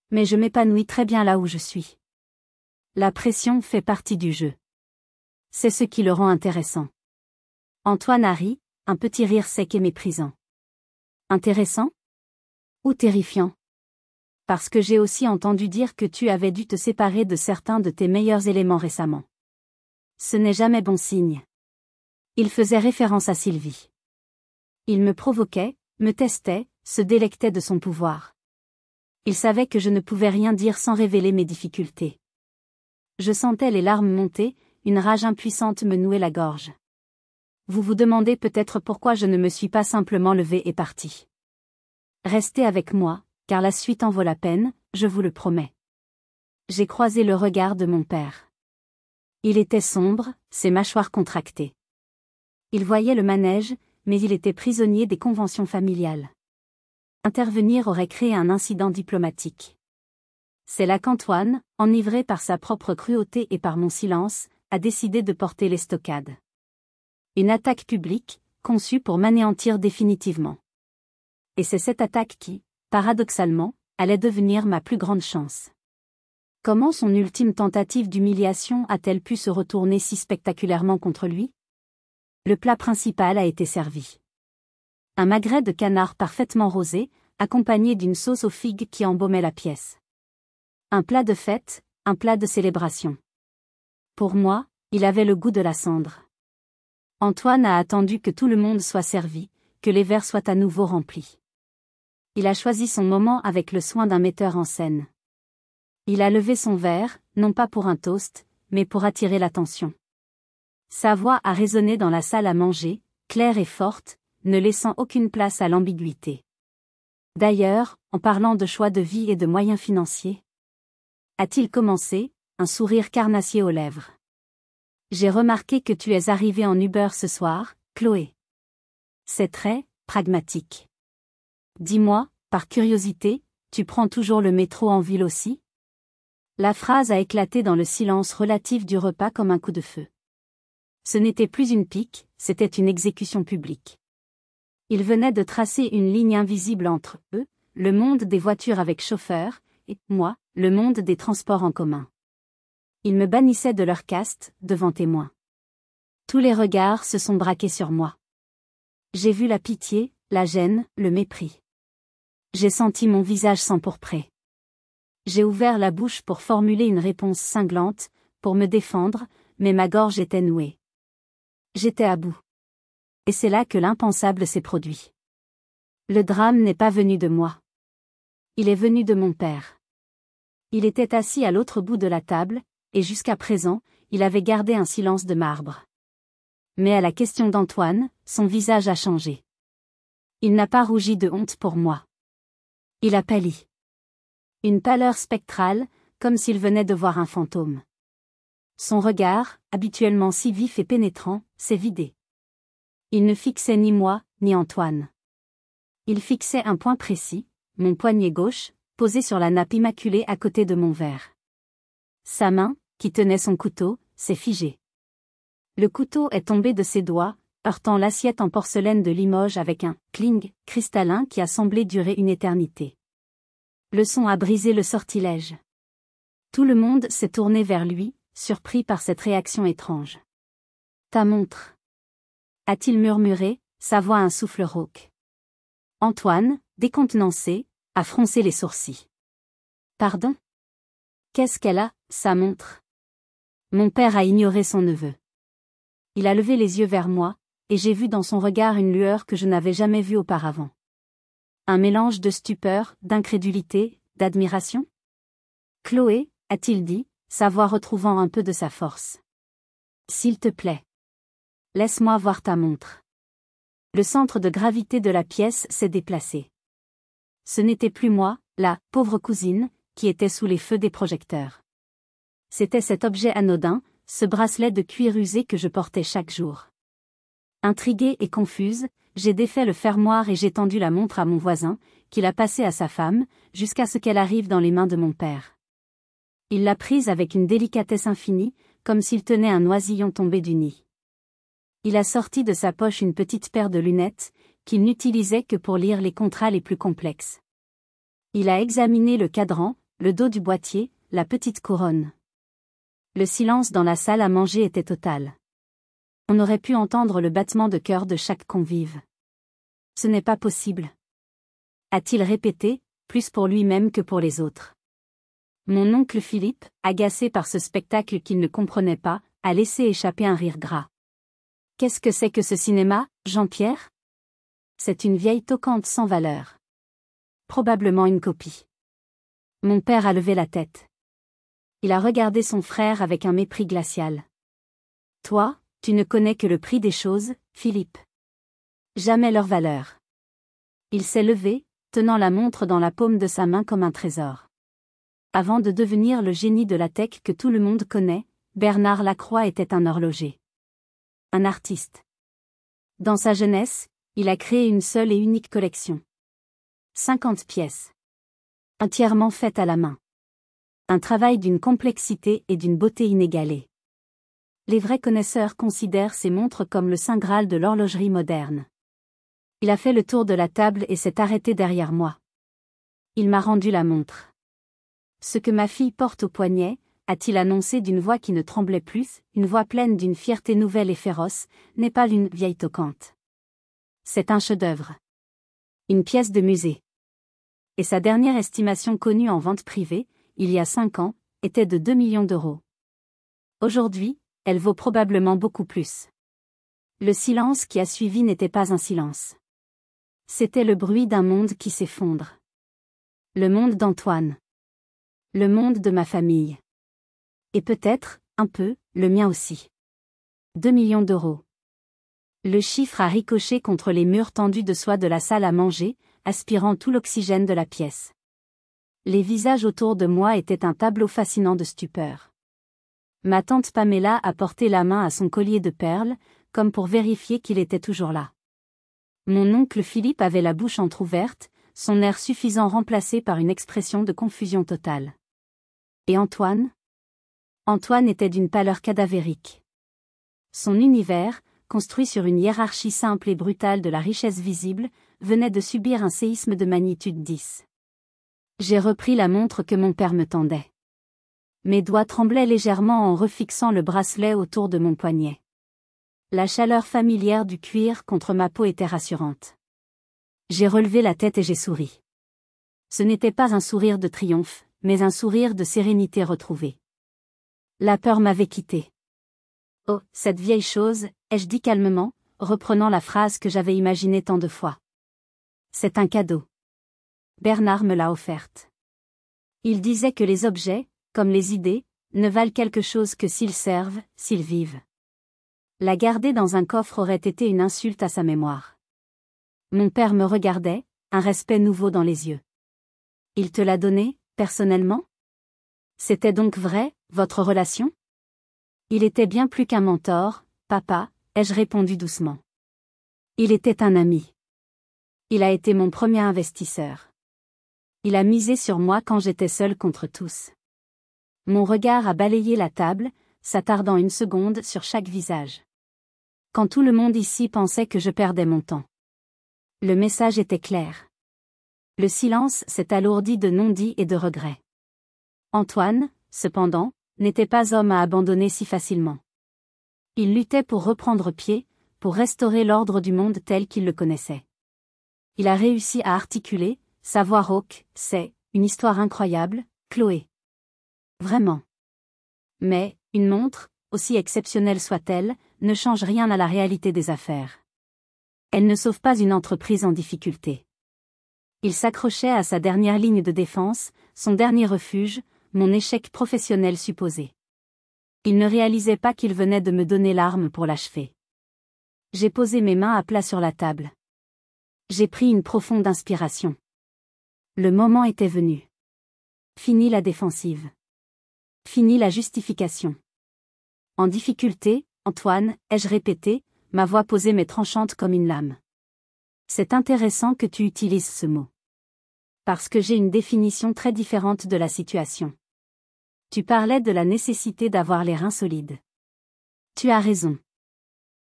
Mais je m'épanouis très bien là où je suis. La pression fait partie du jeu. C'est ce qui le rend intéressant. Antoine a ri, un petit rire sec et méprisant. Intéressant? Ou terrifiant? Parce que j'ai aussi entendu dire que tu avais dû te séparer de certains de tes meilleurs éléments récemment. Ce n'est jamais bon signe. Il faisait référence à Sylvie. Il me provoquait, me testait, se délectait de son pouvoir. Il savait que je ne pouvais rien dire sans révéler mes difficultés. Je sentais les larmes monter, une rage impuissante me nouer la gorge. Vous vous demandez peut-être pourquoi je ne me suis pas simplement levée et partie. Restez avec moi, car la suite en vaut la peine, je vous le promets. J'ai croisé le regard de mon père. Il était sombre, ses mâchoires contractées. Il voyait le manège, mais il était prisonnier des conventions familiales. Intervenir aurait créé un incident diplomatique. C'est là qu'Antoine, enivré par sa propre cruauté et par mon silence, a décidé de porter l'estocade. Une attaque publique, conçue pour m'anéantir définitivement. Et c'est cette attaque qui, paradoxalement, allait devenir ma plus grande chance. Comment son ultime tentative d'humiliation a-t-elle pu se retourner si spectaculairement contre lui? Le plat principal a été servi. Un magret de canard parfaitement rosé, accompagné d'une sauce aux figues qui embaumait la pièce. Un plat de fête, un plat de célébration. Pour moi, il avait le goût de la cendre. Antoine a attendu que tout le monde soit servi, que les verres soient à nouveau remplis. Il a choisi son moment avec le soin d'un metteur en scène. Il a levé son verre, non pas pour un toast, mais pour attirer l'attention. Sa voix a résonné dans la salle à manger, claire et forte, ne laissant aucune place à l'ambiguïté. D'ailleurs, en parlant de choix de vie et de moyens financiers, a-t-il commencé, un sourire carnassier aux lèvres. J'ai remarqué que tu es arrivée en Uber ce soir, Chloé. C'est très pragmatique. Dis-moi, par curiosité, tu prends toujours le métro en ville aussi? La phrase a éclaté dans le silence relatif du repas comme un coup de feu. Ce n'était plus une pique, c'était une exécution publique. Il venait de tracer une ligne invisible entre eux, le monde des voitures avec chauffeur, et moi, le monde des transports en commun. Ils me bannissaient de leur caste, devant témoins. Tous les regards se sont braqués sur moi. J'ai vu la pitié, la gêne, le mépris. J'ai senti mon visage s'empourprer. J'ai ouvert la bouche pour formuler une réponse cinglante, pour me défendre, mais ma gorge était nouée. J'étais à bout. Et c'est là que l'impensable s'est produit. Le drame n'est pas venu de moi. Il est venu de mon père. Il était assis à l'autre bout de la table, et jusqu'à présent, il avait gardé un silence de marbre. Mais à la question d'Antoine, son visage a changé. Il n'a pas rougi de honte pour moi. Il a pâli. Une pâleur spectrale, comme s'il venait de voir un fantôme. Son regard, habituellement si vif et pénétrant, s'est vidé. Il ne fixait ni moi, ni Antoine. Il fixait un point précis, mon poignet gauche, posé sur la nappe immaculée à côté de mon verre. Sa main, qui tenait son couteau, s'est figée. Le couteau est tombé de ses doigts, heurtant l'assiette en porcelaine de Limoges avec un cling cristallin qui a semblé durer une éternité. Le son a brisé le sortilège. Tout le monde s'est tourné vers lui, surpris par cette réaction étrange. Ta montre, a-t-il murmuré, sa voix un souffle rauque. Antoine, décontenancé, a froncé les sourcils. Pardon? Qu'est-ce qu'elle a, sa montre? Mon père a ignoré son neveu. Il a levé les yeux vers moi, et j'ai vu dans son regard une lueur que je n'avais jamais vue auparavant. Un mélange de stupeur, d'incrédulité, d'admiration? Chloé, a-t-il dit, sa voix retrouvant un peu de sa force. S'il te plaît. Laisse-moi voir ta montre. Le centre de gravité de la pièce s'est déplacé. Ce n'était plus moi, la pauvre cousine, qui était sous les feux des projecteurs. C'était cet objet anodin, ce bracelet de cuir usé que je portais chaque jour. Intriguée et confuse, j'ai défait le fermoir et j'ai tendu la montre à mon voisin, qui l'a passée à sa femme, jusqu'à ce qu'elle arrive dans les mains de mon père. Il l'a prise avec une délicatesse infinie, comme s'il tenait un oisillon tombé du nid. Il a sorti de sa poche une petite paire de lunettes, qu'il n'utilisait que pour lire les contrats les plus complexes. Il a examiné le cadran, le dos du boîtier, la petite couronne. Le silence dans la salle à manger était total. On aurait pu entendre le battement de cœur de chaque convive. Ce n'est pas possible. A-t-il répété, plus pour lui-même que pour les autres. Mon oncle Philippe, agacé par ce spectacle qu'il ne comprenait pas, a laissé échapper un rire gras. Qu'est-ce que c'est que ce cinéma, Jean-Pierre? C'est une vieille toquante sans valeur. Probablement une copie. Mon père a levé la tête. Il a regardé son frère avec un mépris glacial. Toi, tu ne connais que le prix des choses, Philippe. Jamais leur valeur. Il s'est levé, tenant la montre dans la paume de sa main comme un trésor. Avant de devenir le génie de la tech que tout le monde connaît, Bernard Lacroix était un horloger. Un artiste. Dans sa jeunesse, il a créé une seule et unique collection. 50 pièces. Entièrement faites à la main. Un travail d'une complexité et d'une beauté inégalées. Les vrais connaisseurs considèrent ces montres comme le saint graal de l'horlogerie moderne. Il a fait le tour de la table et s'est arrêté derrière moi. Il m'a rendu la montre. Ce que ma fille porte au poignet, a-t-il annoncé d'une voix qui ne tremblait plus, une voix pleine d'une fierté nouvelle et féroce, n'est pas une vieille toquante. C'est un chef-d'œuvre. Une pièce de musée. Et sa dernière estimation connue en vente privée, il y a 5 ans, était de 2 millions d'euros. Aujourd'hui, elle vaut probablement beaucoup plus. Le silence qui a suivi n'était pas un silence. C'était le bruit d'un monde qui s'effondre. Le monde d'Antoine. Le monde de ma famille. Et peut-être, un peu, le mien aussi. 2 millions d'euros. Le chiffre a ricoché contre les murs tendus de soie de la salle à manger, aspirant tout l'oxygène de la pièce. Les visages autour de moi étaient un tableau fascinant de stupeur. Ma tante Pamela a porté la main à son collier de perles, comme pour vérifier qu'il était toujours là. Mon oncle Philippe avait la bouche entr'ouverte, son air suffisant remplacé par une expression de confusion totale. Et Antoine? Antoine était d'une pâleur cadavérique. Son univers, construit sur une hiérarchie simple et brutale de la richesse visible, venait de subir un séisme de magnitude 10. J'ai repris la montre que mon père me tendait. Mes doigts tremblaient légèrement en refixant le bracelet autour de mon poignet. La chaleur familière du cuir contre ma peau était rassurante. J'ai relevé la tête et j'ai souri. Ce n'était pas un sourire de triomphe, mais un sourire de sérénité retrouvée. La peur m'avait quitté. Oh, cette vieille chose, ai-je dit calmement, reprenant la phrase que j'avais imaginée tant de fois. C'est un cadeau. Bernard me l'a offerte. Il disait que les objets, comme les idées, ne valent quelque chose que s'ils servent, s'ils vivent. La garder dans un coffre aurait été une insulte à sa mémoire. Mon père me regardait, un respect nouveau dans les yeux. Il te l'a donnée, personnellement? C'était donc vrai, votre relation? Il était bien plus qu'un mentor, papa, ai-je répondu doucement. Il était un ami. Il a été mon premier investisseur. Il a misé sur moi quand j'étais seul contre tous. Mon regard a balayé la table, s'attardant une seconde sur chaque visage. Quand tout le monde ici pensait que je perdais mon temps. Le message était clair. Le silence s'est alourdi de non-dits et de regrets. Antoine, cependant, n'était pas homme à abandonner si facilement. Il luttait pour reprendre pied, pour restaurer l'ordre du monde tel qu'il le connaissait. Il a réussi à articuler, savoir Hawk, c'est une histoire incroyable, Chloé. Vraiment. Mais, une montre, aussi exceptionnelle soit-elle, ne change rien à la réalité des affaires. Elle ne sauve pas une entreprise en difficulté. Il s'accrochait à sa dernière ligne de défense, son dernier refuge, mon échec professionnel supposé. Il ne réalisait pas qu'il venait de me donner l'arme pour l'achever. J'ai posé mes mains à plat sur la table. J'ai pris une profonde inspiration. Le moment était venu. Fini la défensive. Fini la justification. En difficulté, Antoine, ai-je répété, ma voix posée mais tranchante comme une lame. C'est intéressant que tu utilises ce mot. Parce que j'ai une définition très différente de la situation. Tu parlais de la nécessité d'avoir les reins solides. Tu as raison.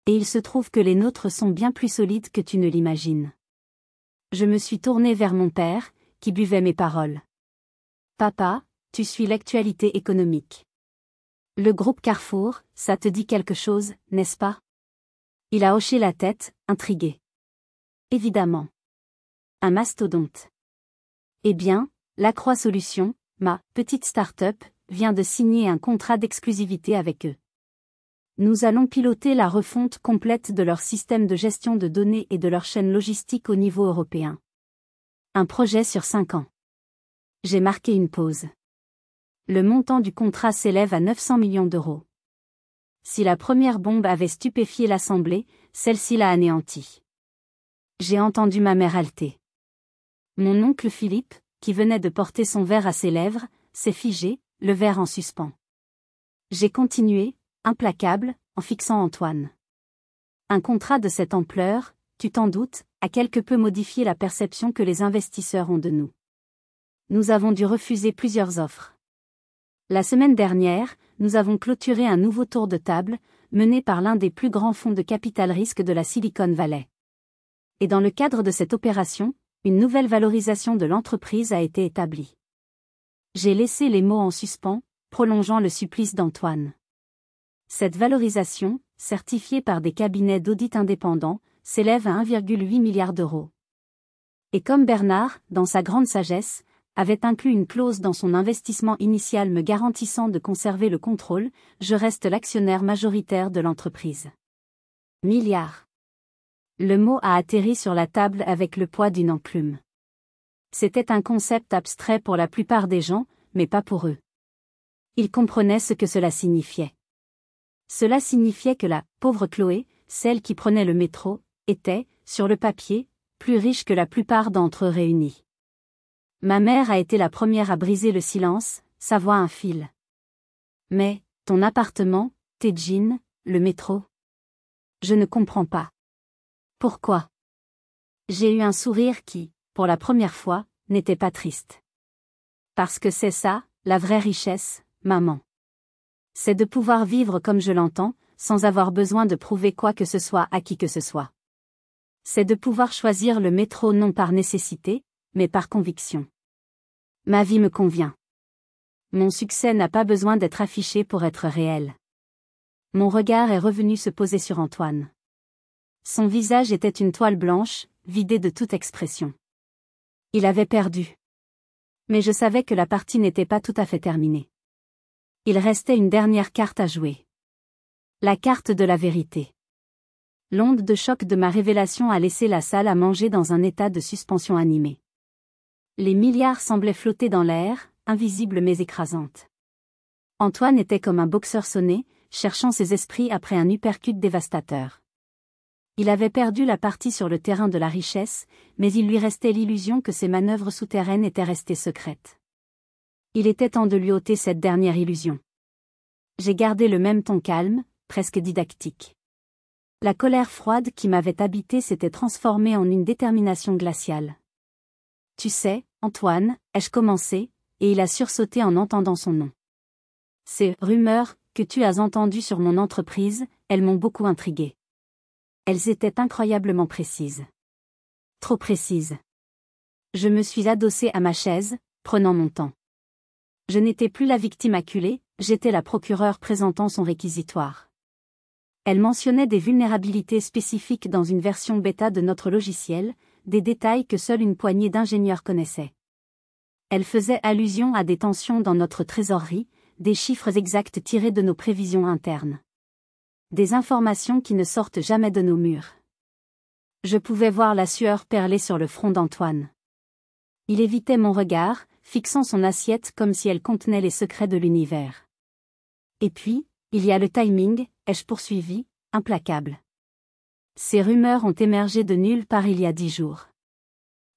Et il se trouve que les nôtres sont bien plus solides que tu ne l'imagines. Je me suis tournée vers mon père, qui buvait mes paroles. Papa, tu suis l'actualité économique. Le groupe Carrefour, ça te dit quelque chose, n'est-ce pas? Il a hoché la tête, intrigué. Évidemment. Un mastodonte. Eh bien, Lacroix Solutions, ma petite start-up, vient de signer un contrat d'exclusivité avec eux. Nous allons piloter la refonte complète de leur système de gestion de données et de leur chaîne logistique au niveau européen. Un projet sur 5 ans. J'ai marqué une pause. Le montant du contrat s'élève à 900 millions d'euros. Si la première bombe avait stupéfié l'Assemblée, celle-ci l'a anéantie. J'ai entendu ma mère halter. Mon oncle Philippe, qui venait de porter son verre à ses lèvres, s'est figé, le verre en suspens. J'ai continué, implacable, en fixant Antoine. Un contrat de cette ampleur, tu t'en doutes, a quelque peu modifié la perception que les investisseurs ont de nous. Nous avons dû refuser plusieurs offres. La semaine dernière, nous avons clôturé un nouveau tour de table, mené par l'un des plus grands fonds de capital risque de la Silicon Valley. Et dans le cadre de cette opération, une nouvelle valorisation de l'entreprise a été établie. J'ai laissé les mots en suspens, prolongeant le supplice d'Antoine. Cette valorisation, certifiée par des cabinets d'audit indépendants, s'élève à 1,8 milliard d'euros. Et comme Bernard, dans sa grande sagesse, avait inclus une clause dans son investissement initial me garantissant de conserver le contrôle, je reste l'actionnaire majoritaire de l'entreprise. Milliard. Le mot a atterri sur la table avec le poids d'une enclume. C'était un concept abstrait pour la plupart des gens, mais pas pour eux. Ils comprenaient ce que cela signifiait. Cela signifiait que la pauvre Chloé, celle qui prenait le métro, était, sur le papier, plus riche que la plupart d'entre eux réunis. Ma mère a été la première à briser le silence, sa voix un fil. Mais, ton appartement, tes jeans, le métro. Je ne comprends pas. Pourquoi? J'ai eu un sourire qui, pour la première fois, n'était pas triste. Parce que c'est ça, la vraie richesse, maman. C'est de pouvoir vivre comme je l'entends, sans avoir besoin de prouver quoi que ce soit à qui que ce soit. C'est de pouvoir choisir le métro non par nécessité, mais par conviction. Ma vie me convient. Mon succès n'a pas besoin d'être affiché pour être réel. Mon regard est revenu se poser sur Antoine. Son visage était une toile blanche, vidée de toute expression. Il avait perdu. Mais je savais que la partie n'était pas tout à fait terminée. Il restait une dernière carte à jouer. La carte de la vérité. L'onde de choc de ma révélation a laissé la salle à manger dans un état de suspension animée. Les milliards semblaient flotter dans l'air, invisibles mais écrasantes. Antoine était comme un boxeur sonné, cherchant ses esprits après un uppercut dévastateur. Il avait perdu la partie sur le terrain de la richesse, mais il lui restait l'illusion que ses manœuvres souterraines étaient restées secrètes. Il était temps de lui ôter cette dernière illusion. J'ai gardé le même ton calme, presque didactique. La colère froide qui m'avait habité s'était transformée en une détermination glaciale. Tu sais, Antoine, ai-je commencé, et il a sursauté en entendant son nom. Ces rumeurs que tu as entendues sur mon entreprise, elles m'ont beaucoup intrigué. Elles étaient incroyablement précises. Trop précises. Je me suis adossée à ma chaise, prenant mon temps. Je n'étais plus la victime acculée, j'étais la procureure présentant son réquisitoire. Elle mentionnait des vulnérabilités spécifiques dans une version bêta de notre logiciel, des détails que seule une poignée d'ingénieurs connaissaient. Elle faisait allusion à des tensions dans notre trésorerie, des chiffres exacts tirés de nos prévisions internes. Des informations qui ne sortent jamais de nos murs. Je pouvais voir la sueur perler sur le front d'Antoine. Il évitait mon regard, fixant son assiette comme si elle contenait les secrets de l'univers. Et puis, il y a le timing, ai-je poursuivi, implacable. Ces rumeurs ont émergé de nulle part il y a 10 jours.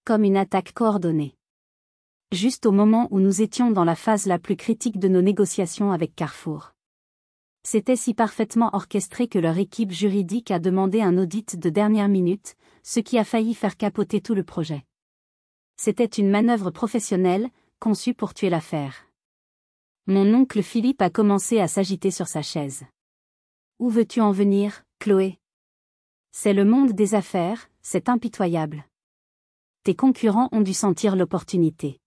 Comme une attaque coordonnée. Juste au moment où nous étions dans la phase la plus critique de nos négociations avec Carrefour. C'était si parfaitement orchestré que leur équipe juridique a demandé un audit de dernière minute, ce qui a failli faire capoter tout le projet. C'était une manœuvre professionnelle, conçue pour tuer l'affaire. Mon oncle Philippe a commencé à s'agiter sur sa chaise. Où veux-tu en venir, Chloé? C'est le monde des affaires, c'est impitoyable. Tes concurrents ont dû sentir l'opportunité.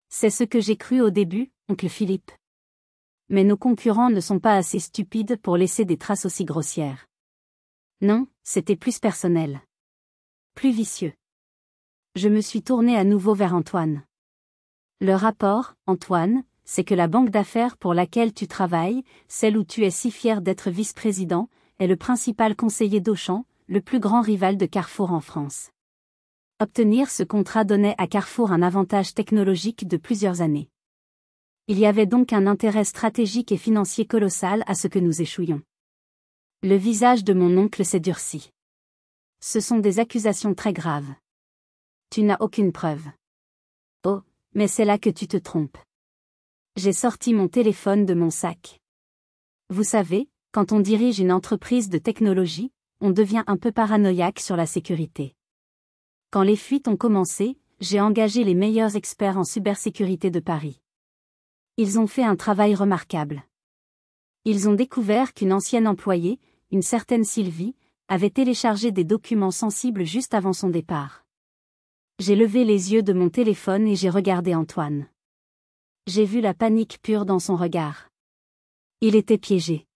C'est ce que j'ai cru au début, oncle Philippe. Mais nos concurrents ne sont pas assez stupides pour laisser des traces aussi grossières. Non, c'était plus personnel. Plus vicieux. Je me suis tournée à nouveau vers Antoine. Le rapport, Antoine, c'est que la banque d'affaires pour laquelle tu travailles, celle où tu es si fier d'être vice-président, est le principal conseiller d'Auchan, le plus grand rival de Carrefour en France. Obtenir ce contrat donnait à Carrefour un avantage technologique de plusieurs années. Il y avait donc un intérêt stratégique et financier colossal à ce que nous échouions. Le visage de mon oncle s'est durci. Ce sont des accusations très graves. Tu n'as aucune preuve. Oh, mais c'est là que tu te trompes. J'ai sorti mon téléphone de mon sac. Vous savez, quand on dirige une entreprise de technologie, on devient un peu paranoïaque sur la sécurité. Quand les fuites ont commencé, j'ai engagé les meilleurs experts en cybersécurité de Paris. Ils ont fait un travail remarquable. Ils ont découvert qu'une ancienne employée, une certaine Sylvie, avait téléchargé des documents sensibles juste avant son départ. J'ai levé les yeux de mon téléphone et j'ai regardé Antoine. J'ai vu la panique pure dans son regard. Il était piégé.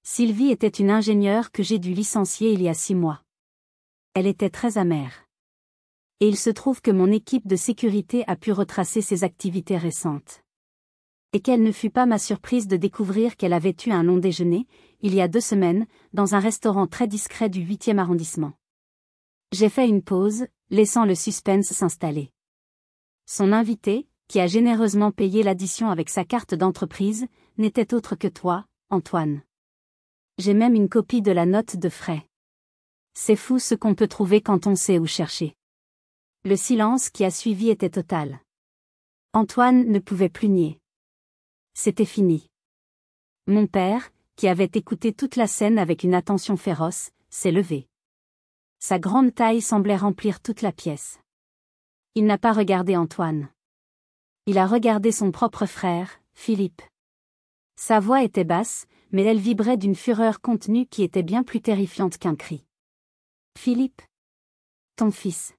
Sylvie était une ingénieure que j'ai dû licencier il y a 6 mois. Elle était très amère. Et il se trouve que mon équipe de sécurité a pu retracer ses activités récentes. Et quelle ne fut pas ma surprise de découvrir qu'elle avait eu un long déjeuner, il y a 2 semaines, dans un restaurant très discret du 8e arrondissement. J'ai fait une pause, laissant le suspense s'installer. Son invité, qui a généreusement payé l'addition avec sa carte d'entreprise, n'était autre que toi, Antoine. J'ai même une copie de la note de frais. C'est fou ce qu'on peut trouver quand on sait où chercher. Le silence qui a suivi était total. Antoine ne pouvait plus nier. C'était fini. Mon père, qui avait écouté toute la scène avec une attention féroce, s'est levé. Sa grande taille semblait remplir toute la pièce. Il n'a pas regardé Antoine. Il a regardé son propre frère, Philippe. Sa voix était basse, mais elle vibrait d'une fureur contenue qui était bien plus terrifiante qu'un cri. Philippe, ton fils,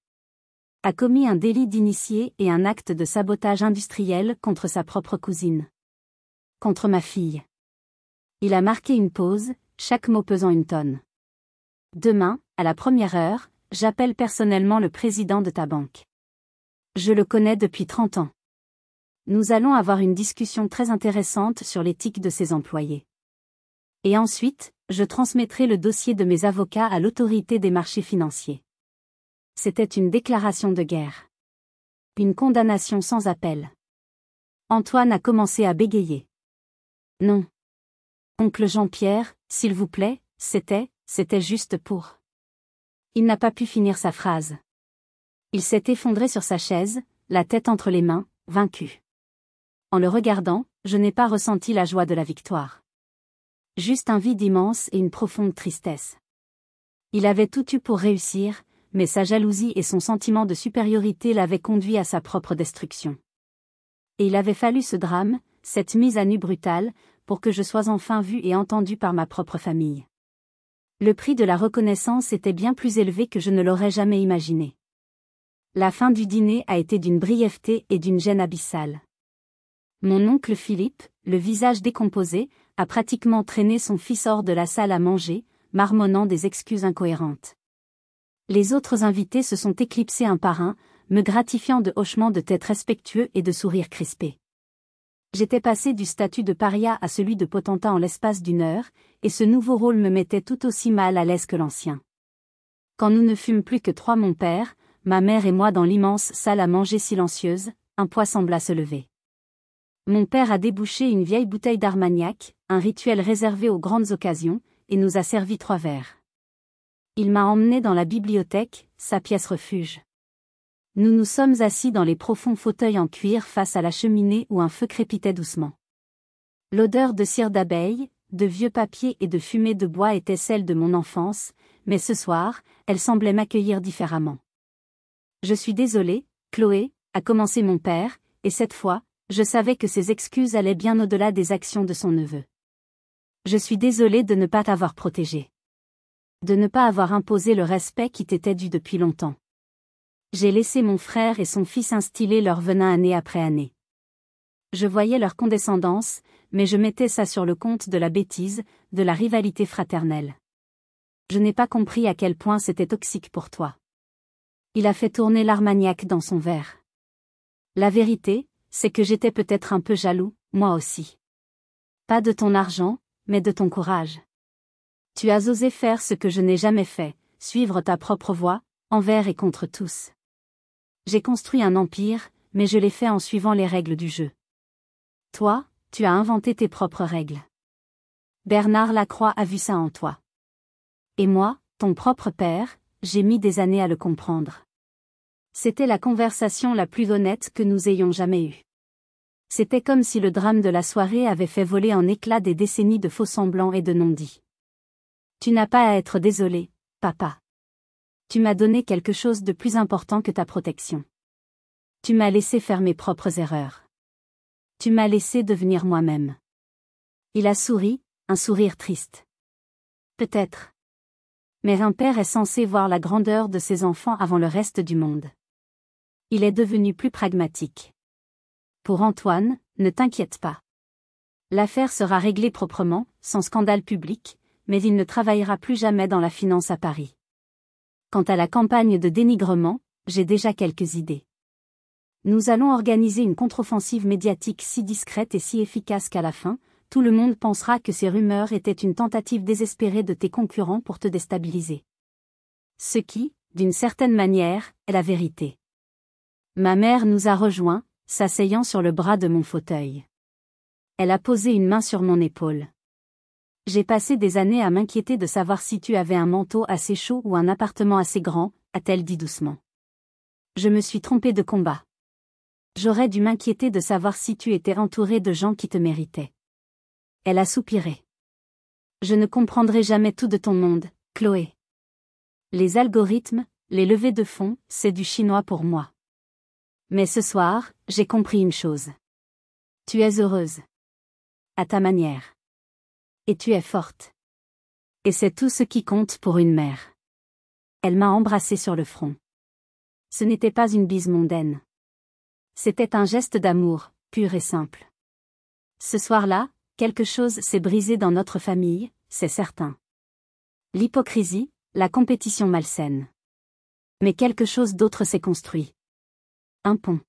a commis un délit d'initié et un acte de sabotage industriel contre sa propre cousine. Contre ma fille. Il a marqué une pause, chaque mot pesant une tonne. Demain, à la première heure, j'appelle personnellement le président de ta banque. Je le connais depuis 30 ans. Nous allons avoir une discussion très intéressante sur l'éthique de ses employés. Et ensuite, je transmettrai le dossier de mes avocats à l'autorité des marchés financiers. C'était une déclaration de guerre. Une condamnation sans appel. Antoine a commencé à bégayer. Non. Oncle Jean-Pierre, s'il vous plaît, c'était juste pour... Il n'a pas pu finir sa phrase. Il s'est effondré sur sa chaise, la tête entre les mains, vaincu. En le regardant, je n'ai pas ressenti la joie de la victoire. Juste un vide immense et une profonde tristesse. Il avait tout eu pour réussir, mais sa jalousie et son sentiment de supériorité l'avaient conduit à sa propre destruction. Et il avait fallu ce drame, cette mise à nu brutale, pour que je sois enfin vue et entendue par ma propre famille. Le prix de la reconnaissance était bien plus élevé que je ne l'aurais jamais imaginé. La fin du dîner a été d'une brièveté et d'une gêne abyssale. Mon oncle Philippe, le visage décomposé, a pratiquement traîné son fils hors de la salle à manger, marmonnant des excuses incohérentes. Les autres invités se sont éclipsés un par un, me gratifiant de hochements de tête respectueux et de sourires crispés. J'étais passé du statut de paria à celui de potentat en l'espace d'une heure, et ce nouveau rôle me mettait tout aussi mal à l'aise que l'ancien. Quand nous ne fûmes plus que trois, mon père, ma mère et moi dans l'immense salle à manger silencieuse, un poids sembla se lever. Mon père a débouché une vieille bouteille d'Armagnac, un rituel réservé aux grandes occasions, et nous a servi 3 verres. Il m'a emmené dans la bibliothèque, sa pièce refuge. Nous nous sommes assis dans les profonds fauteuils en cuir face à la cheminée où un feu crépitait doucement. L'odeur de cire d'abeille, de vieux papier et de fumée de bois était celle de mon enfance, mais ce soir, elle semblait m'accueillir différemment. Je suis désolé, Chloé, a commencé mon père, et cette fois, je savais que ses excuses allaient bien au-delà des actions de son neveu. Je suis désolé de ne pas t'avoir protégé. De ne pas avoir imposé le respect qui t'était dû depuis longtemps. J'ai laissé mon frère et son fils instiller leur venin année après année. Je voyais leur condescendance, mais je mettais ça sur le compte de la bêtise, de la rivalité fraternelle. Je n'ai pas compris à quel point c'était toxique pour toi. Il a fait tourner l'Armagnac dans son verre. La vérité, c'est que j'étais peut-être un peu jaloux, moi aussi. Pas de ton argent, mais de ton courage. Tu as osé faire ce que je n'ai jamais fait, suivre ta propre voie, envers et contre tous. J'ai construit un empire, mais je l'ai fait en suivant les règles du jeu. Toi, tu as inventé tes propres règles. Bernard Lacroix a vu ça en toi. Et moi, ton propre père, j'ai mis des années à le comprendre. C'était la conversation la plus honnête que nous ayons jamais eue. C'était comme si le drame de la soirée avait fait voler en éclats des décennies de faux-semblants et de non-dits. Tu n'as pas à être désolé, papa. Tu m'as donné quelque chose de plus important que ta protection. Tu m'as laissé faire mes propres erreurs. Tu m'as laissé devenir moi-même. Il a souri, un sourire triste. Peut-être. Mais un père est censé voir la grandeur de ses enfants avant le reste du monde. Il est devenu plus pragmatique. Pour Antoine, ne t'inquiète pas. L'affaire sera réglée proprement, sans scandale public, mais il ne travaillera plus jamais dans la finance à Paris. Quant à la campagne de dénigrement, j'ai déjà quelques idées. Nous allons organiser une contre-offensive médiatique si discrète et si efficace qu'à la fin, tout le monde pensera que ces rumeurs étaient une tentative désespérée de tes concurrents pour te déstabiliser. Ce qui, d'une certaine manière, est la vérité. Ma mère nous a rejoints, s'asseyant sur le bras de mon fauteuil. Elle a posé une main sur mon épaule. J'ai passé des années à m'inquiéter de savoir si tu avais un manteau assez chaud ou un appartement assez grand, a-t-elle dit doucement. Je me suis trompée de combat. J'aurais dû m'inquiéter de savoir si tu étais entourée de gens qui te méritaient. Elle a soupiré. Je ne comprendrai jamais tout de ton monde, Chloé. Les algorithmes, les levées de fonds, c'est du chinois pour moi. Mais ce soir, j'ai compris une chose. Tu es heureuse. À ta manière. Et tu es forte. Et c'est tout ce qui compte pour une mère. Elle m'a embrassée sur le front. Ce n'était pas une bise mondaine. C'était un geste d'amour, pur et simple. Ce soir-là, quelque chose s'est brisé dans notre famille, c'est certain. L'hypocrisie, la compétition malsaine. Mais quelque chose d'autre s'est construit. Un pont.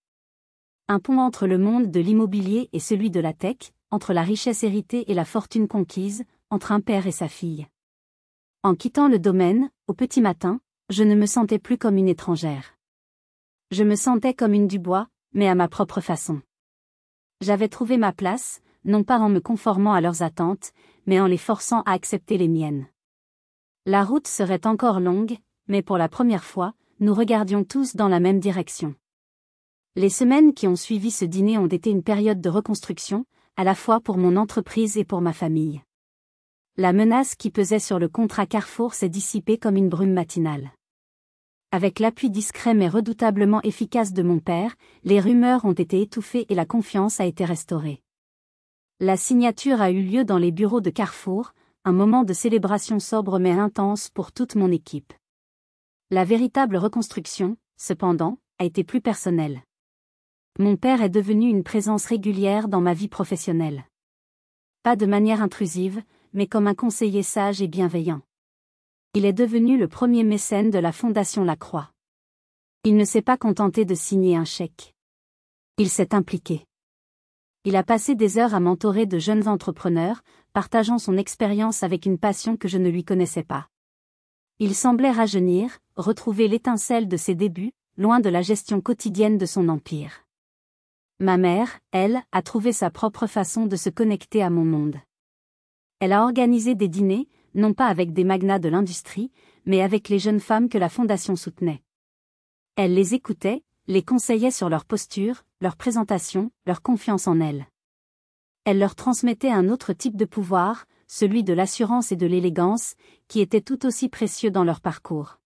Un pont entre le monde de l'immobilier et celui de la tech, entre la richesse héritée et la fortune conquise, entre un père et sa fille. En quittant le domaine, au petit matin, je ne me sentais plus comme une étrangère. Je me sentais comme une Dubois, mais à ma propre façon. J'avais trouvé ma place, non pas en me conformant à leurs attentes, mais en les forçant à accepter les miennes. La route serait encore longue, mais pour la première fois, nous regardions tous dans la même direction. Les semaines qui ont suivi ce dîner ont été une période de reconstruction, à la fois pour mon entreprise et pour ma famille. La menace qui pesait sur le contrat Carrefour s'est dissipée comme une brume matinale. Avec l'appui discret mais redoutablement efficace de mon père, les rumeurs ont été étouffées et la confiance a été restaurée. La signature a eu lieu dans les bureaux de Carrefour, un moment de célébration sobre mais intense pour toute mon équipe. La véritable reconstruction, cependant, a été plus personnelle. Mon père est devenu une présence régulière dans ma vie professionnelle. Pas de manière intrusive, mais comme un conseiller sage et bienveillant. Il est devenu le premier mécène de la Fondation Lacroix. Il ne s'est pas contenté de signer un chèque. Il s'est impliqué. Il a passé des heures à mentorer de jeunes entrepreneurs, partageant son expérience avec une passion que je ne lui connaissais pas. Il semblait rajeunir, retrouver l'étincelle de ses débuts, loin de la gestion quotidienne de son empire. Ma mère, elle, a trouvé sa propre façon de se connecter à mon monde. Elle a organisé des dîners, non pas avec des magnats de l'industrie, mais avec les jeunes femmes que la Fondation soutenait. Elle les écoutait, les conseillait sur leur posture, leur présentation, leur confiance en elles. Elle leur transmettait un autre type de pouvoir, celui de l'assurance et de l'élégance, qui étaient tout aussi précieux dans leur parcours.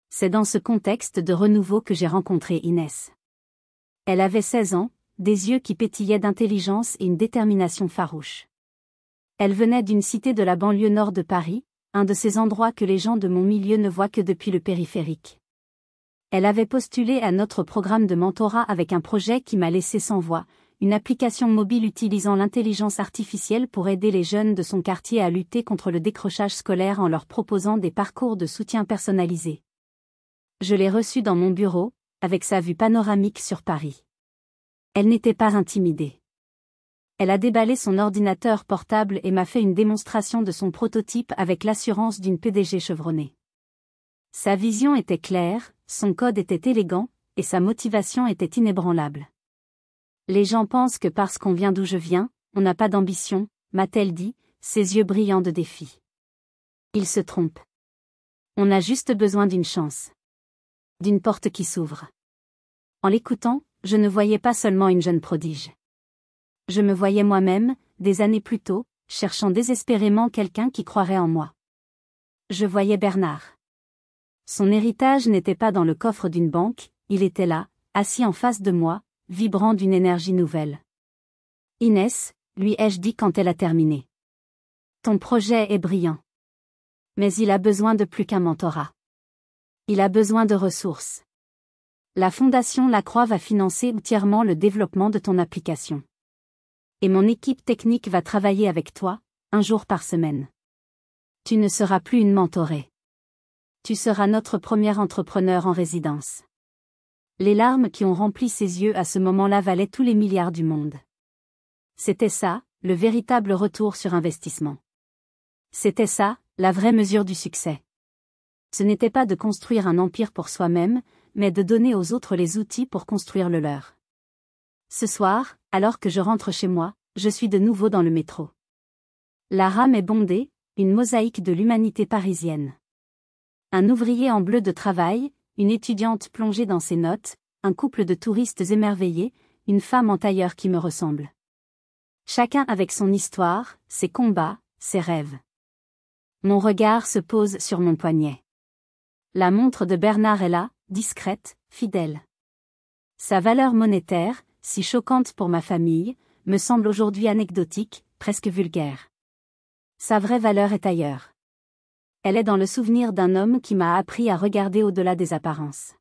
C'est dans ce contexte de renouveau que j'ai rencontré Inès. Elle avait 16 ans, des yeux qui pétillaient d'intelligence et une détermination farouche. Elle venait d'une cité de la banlieue nord de Paris, un de ces endroits que les gens de mon milieu ne voient que depuis le périphérique. Elle avait postulé à notre programme de mentorat avec un projet qui m'a laissé sans voix, une application mobile utilisant l'intelligence artificielle pour aider les jeunes de son quartier à lutter contre le décrochage scolaire en leur proposant des parcours de soutien personnalisés. Je l'ai reçue dans mon bureau, avec sa vue panoramique sur Paris. Elle n'était pas intimidée. Elle a déballé son ordinateur portable et m'a fait une démonstration de son prototype avec l'assurance d'une PDG chevronnée. Sa vision était claire, son code était élégant, et sa motivation était inébranlable. Les gens pensent que parce qu'on vient d'où je viens, on n'a pas d'ambition, m'a-t-elle dit, ses yeux brillants de défi. Ils se trompent. On a juste besoin d'une chance. D'une porte qui s'ouvre. En l'écoutant, je ne voyais pas seulement une jeune prodige. Je me voyais moi-même, des années plus tôt, cherchant désespérément quelqu'un qui croirait en moi. Je voyais Bernard. Son héritage n'était pas dans le coffre d'une banque, il était là, assis en face de moi, vibrant d'une énergie nouvelle. Inès, lui ai-je dit quand elle a terminé. Ton projet est brillant. Mais il a besoin de plus qu'un mentorat. Il a besoin de ressources. La Fondation Lacroix va financer entièrement le développement de ton application. Et mon équipe technique va travailler avec toi, un jour par semaine. Tu ne seras plus une mentorée. Tu seras notre premier entrepreneur en résidence. Les larmes qui ont rempli ses yeux à ce moment-là valaient tous les milliards du monde. C'était ça, le véritable retour sur investissement. C'était ça, la vraie mesure du succès. Ce n'était pas de construire un empire pour soi-même, mais de donner aux autres les outils pour construire le leur. Ce soir, alors que je rentre chez moi, je suis de nouveau dans le métro. La rame est bondée, une mosaïque de l'humanité parisienne. Un ouvrier en bleu de travail, une étudiante plongée dans ses notes, un couple de touristes émerveillés, une femme en tailleur qui me ressemble. Chacun avec son histoire, ses combats, ses rêves. Mon regard se pose sur mon poignet. La montre de Bernard est là, discrète, fidèle. Sa valeur monétaire, si choquante pour ma famille, me semble aujourd'hui anecdotique, presque vulgaire. Sa vraie valeur est ailleurs. Elle est dans le souvenir d'un homme qui m'a appris à regarder au-delà des apparences.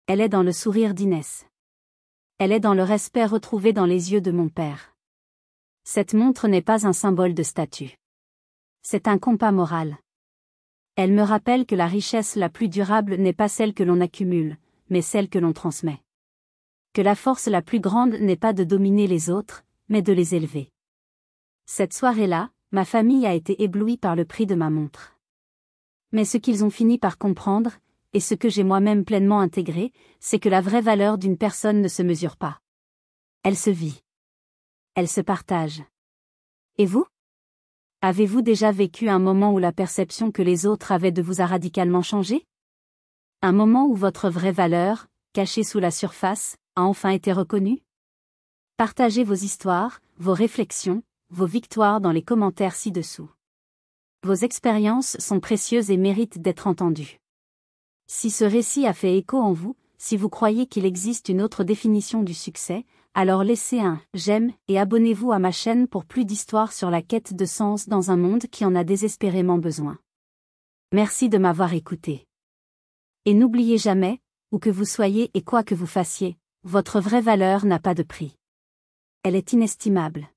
Elle est dans le sourire d'Inès. Elle est dans le respect retrouvé dans les yeux de mon père. Cette montre n'est pas un symbole de statut. C'est un compas moral. Elle me rappelle que la richesse la plus durable n'est pas celle que l'on accumule, mais celle que l'on transmet. Que la force la plus grande n'est pas de dominer les autres, mais de les élever. Cette soirée-là, ma famille a été éblouie par le prix de ma montre. Mais ce qu'ils ont fini par comprendre, et ce que j'ai moi-même pleinement intégré, c'est que la vraie valeur d'une personne ne se mesure pas. Elle se vit. Elle se partage. Et vous ? Avez-vous déjà vécu un moment où la perception que les autres avaient de vous a radicalement changé ? Un moment où votre vraie valeur, cachée sous la surface, a enfin été reconnue ? Partagez vos histoires, vos réflexions, vos victoires dans les commentaires ci-dessous. Vos expériences sont précieuses et méritent d'être entendues. Si ce récit a fait écho en vous, si vous croyez qu'il existe une autre définition du succès, alors laissez un j'aime et abonnez-vous à ma chaîne pour plus d'histoires sur la quête de sens dans un monde qui en a désespérément besoin. Merci de m'avoir écouté. Et n'oubliez jamais, où que vous soyez et quoi que vous fassiez, votre vraie valeur n'a pas de prix. Elle est inestimable.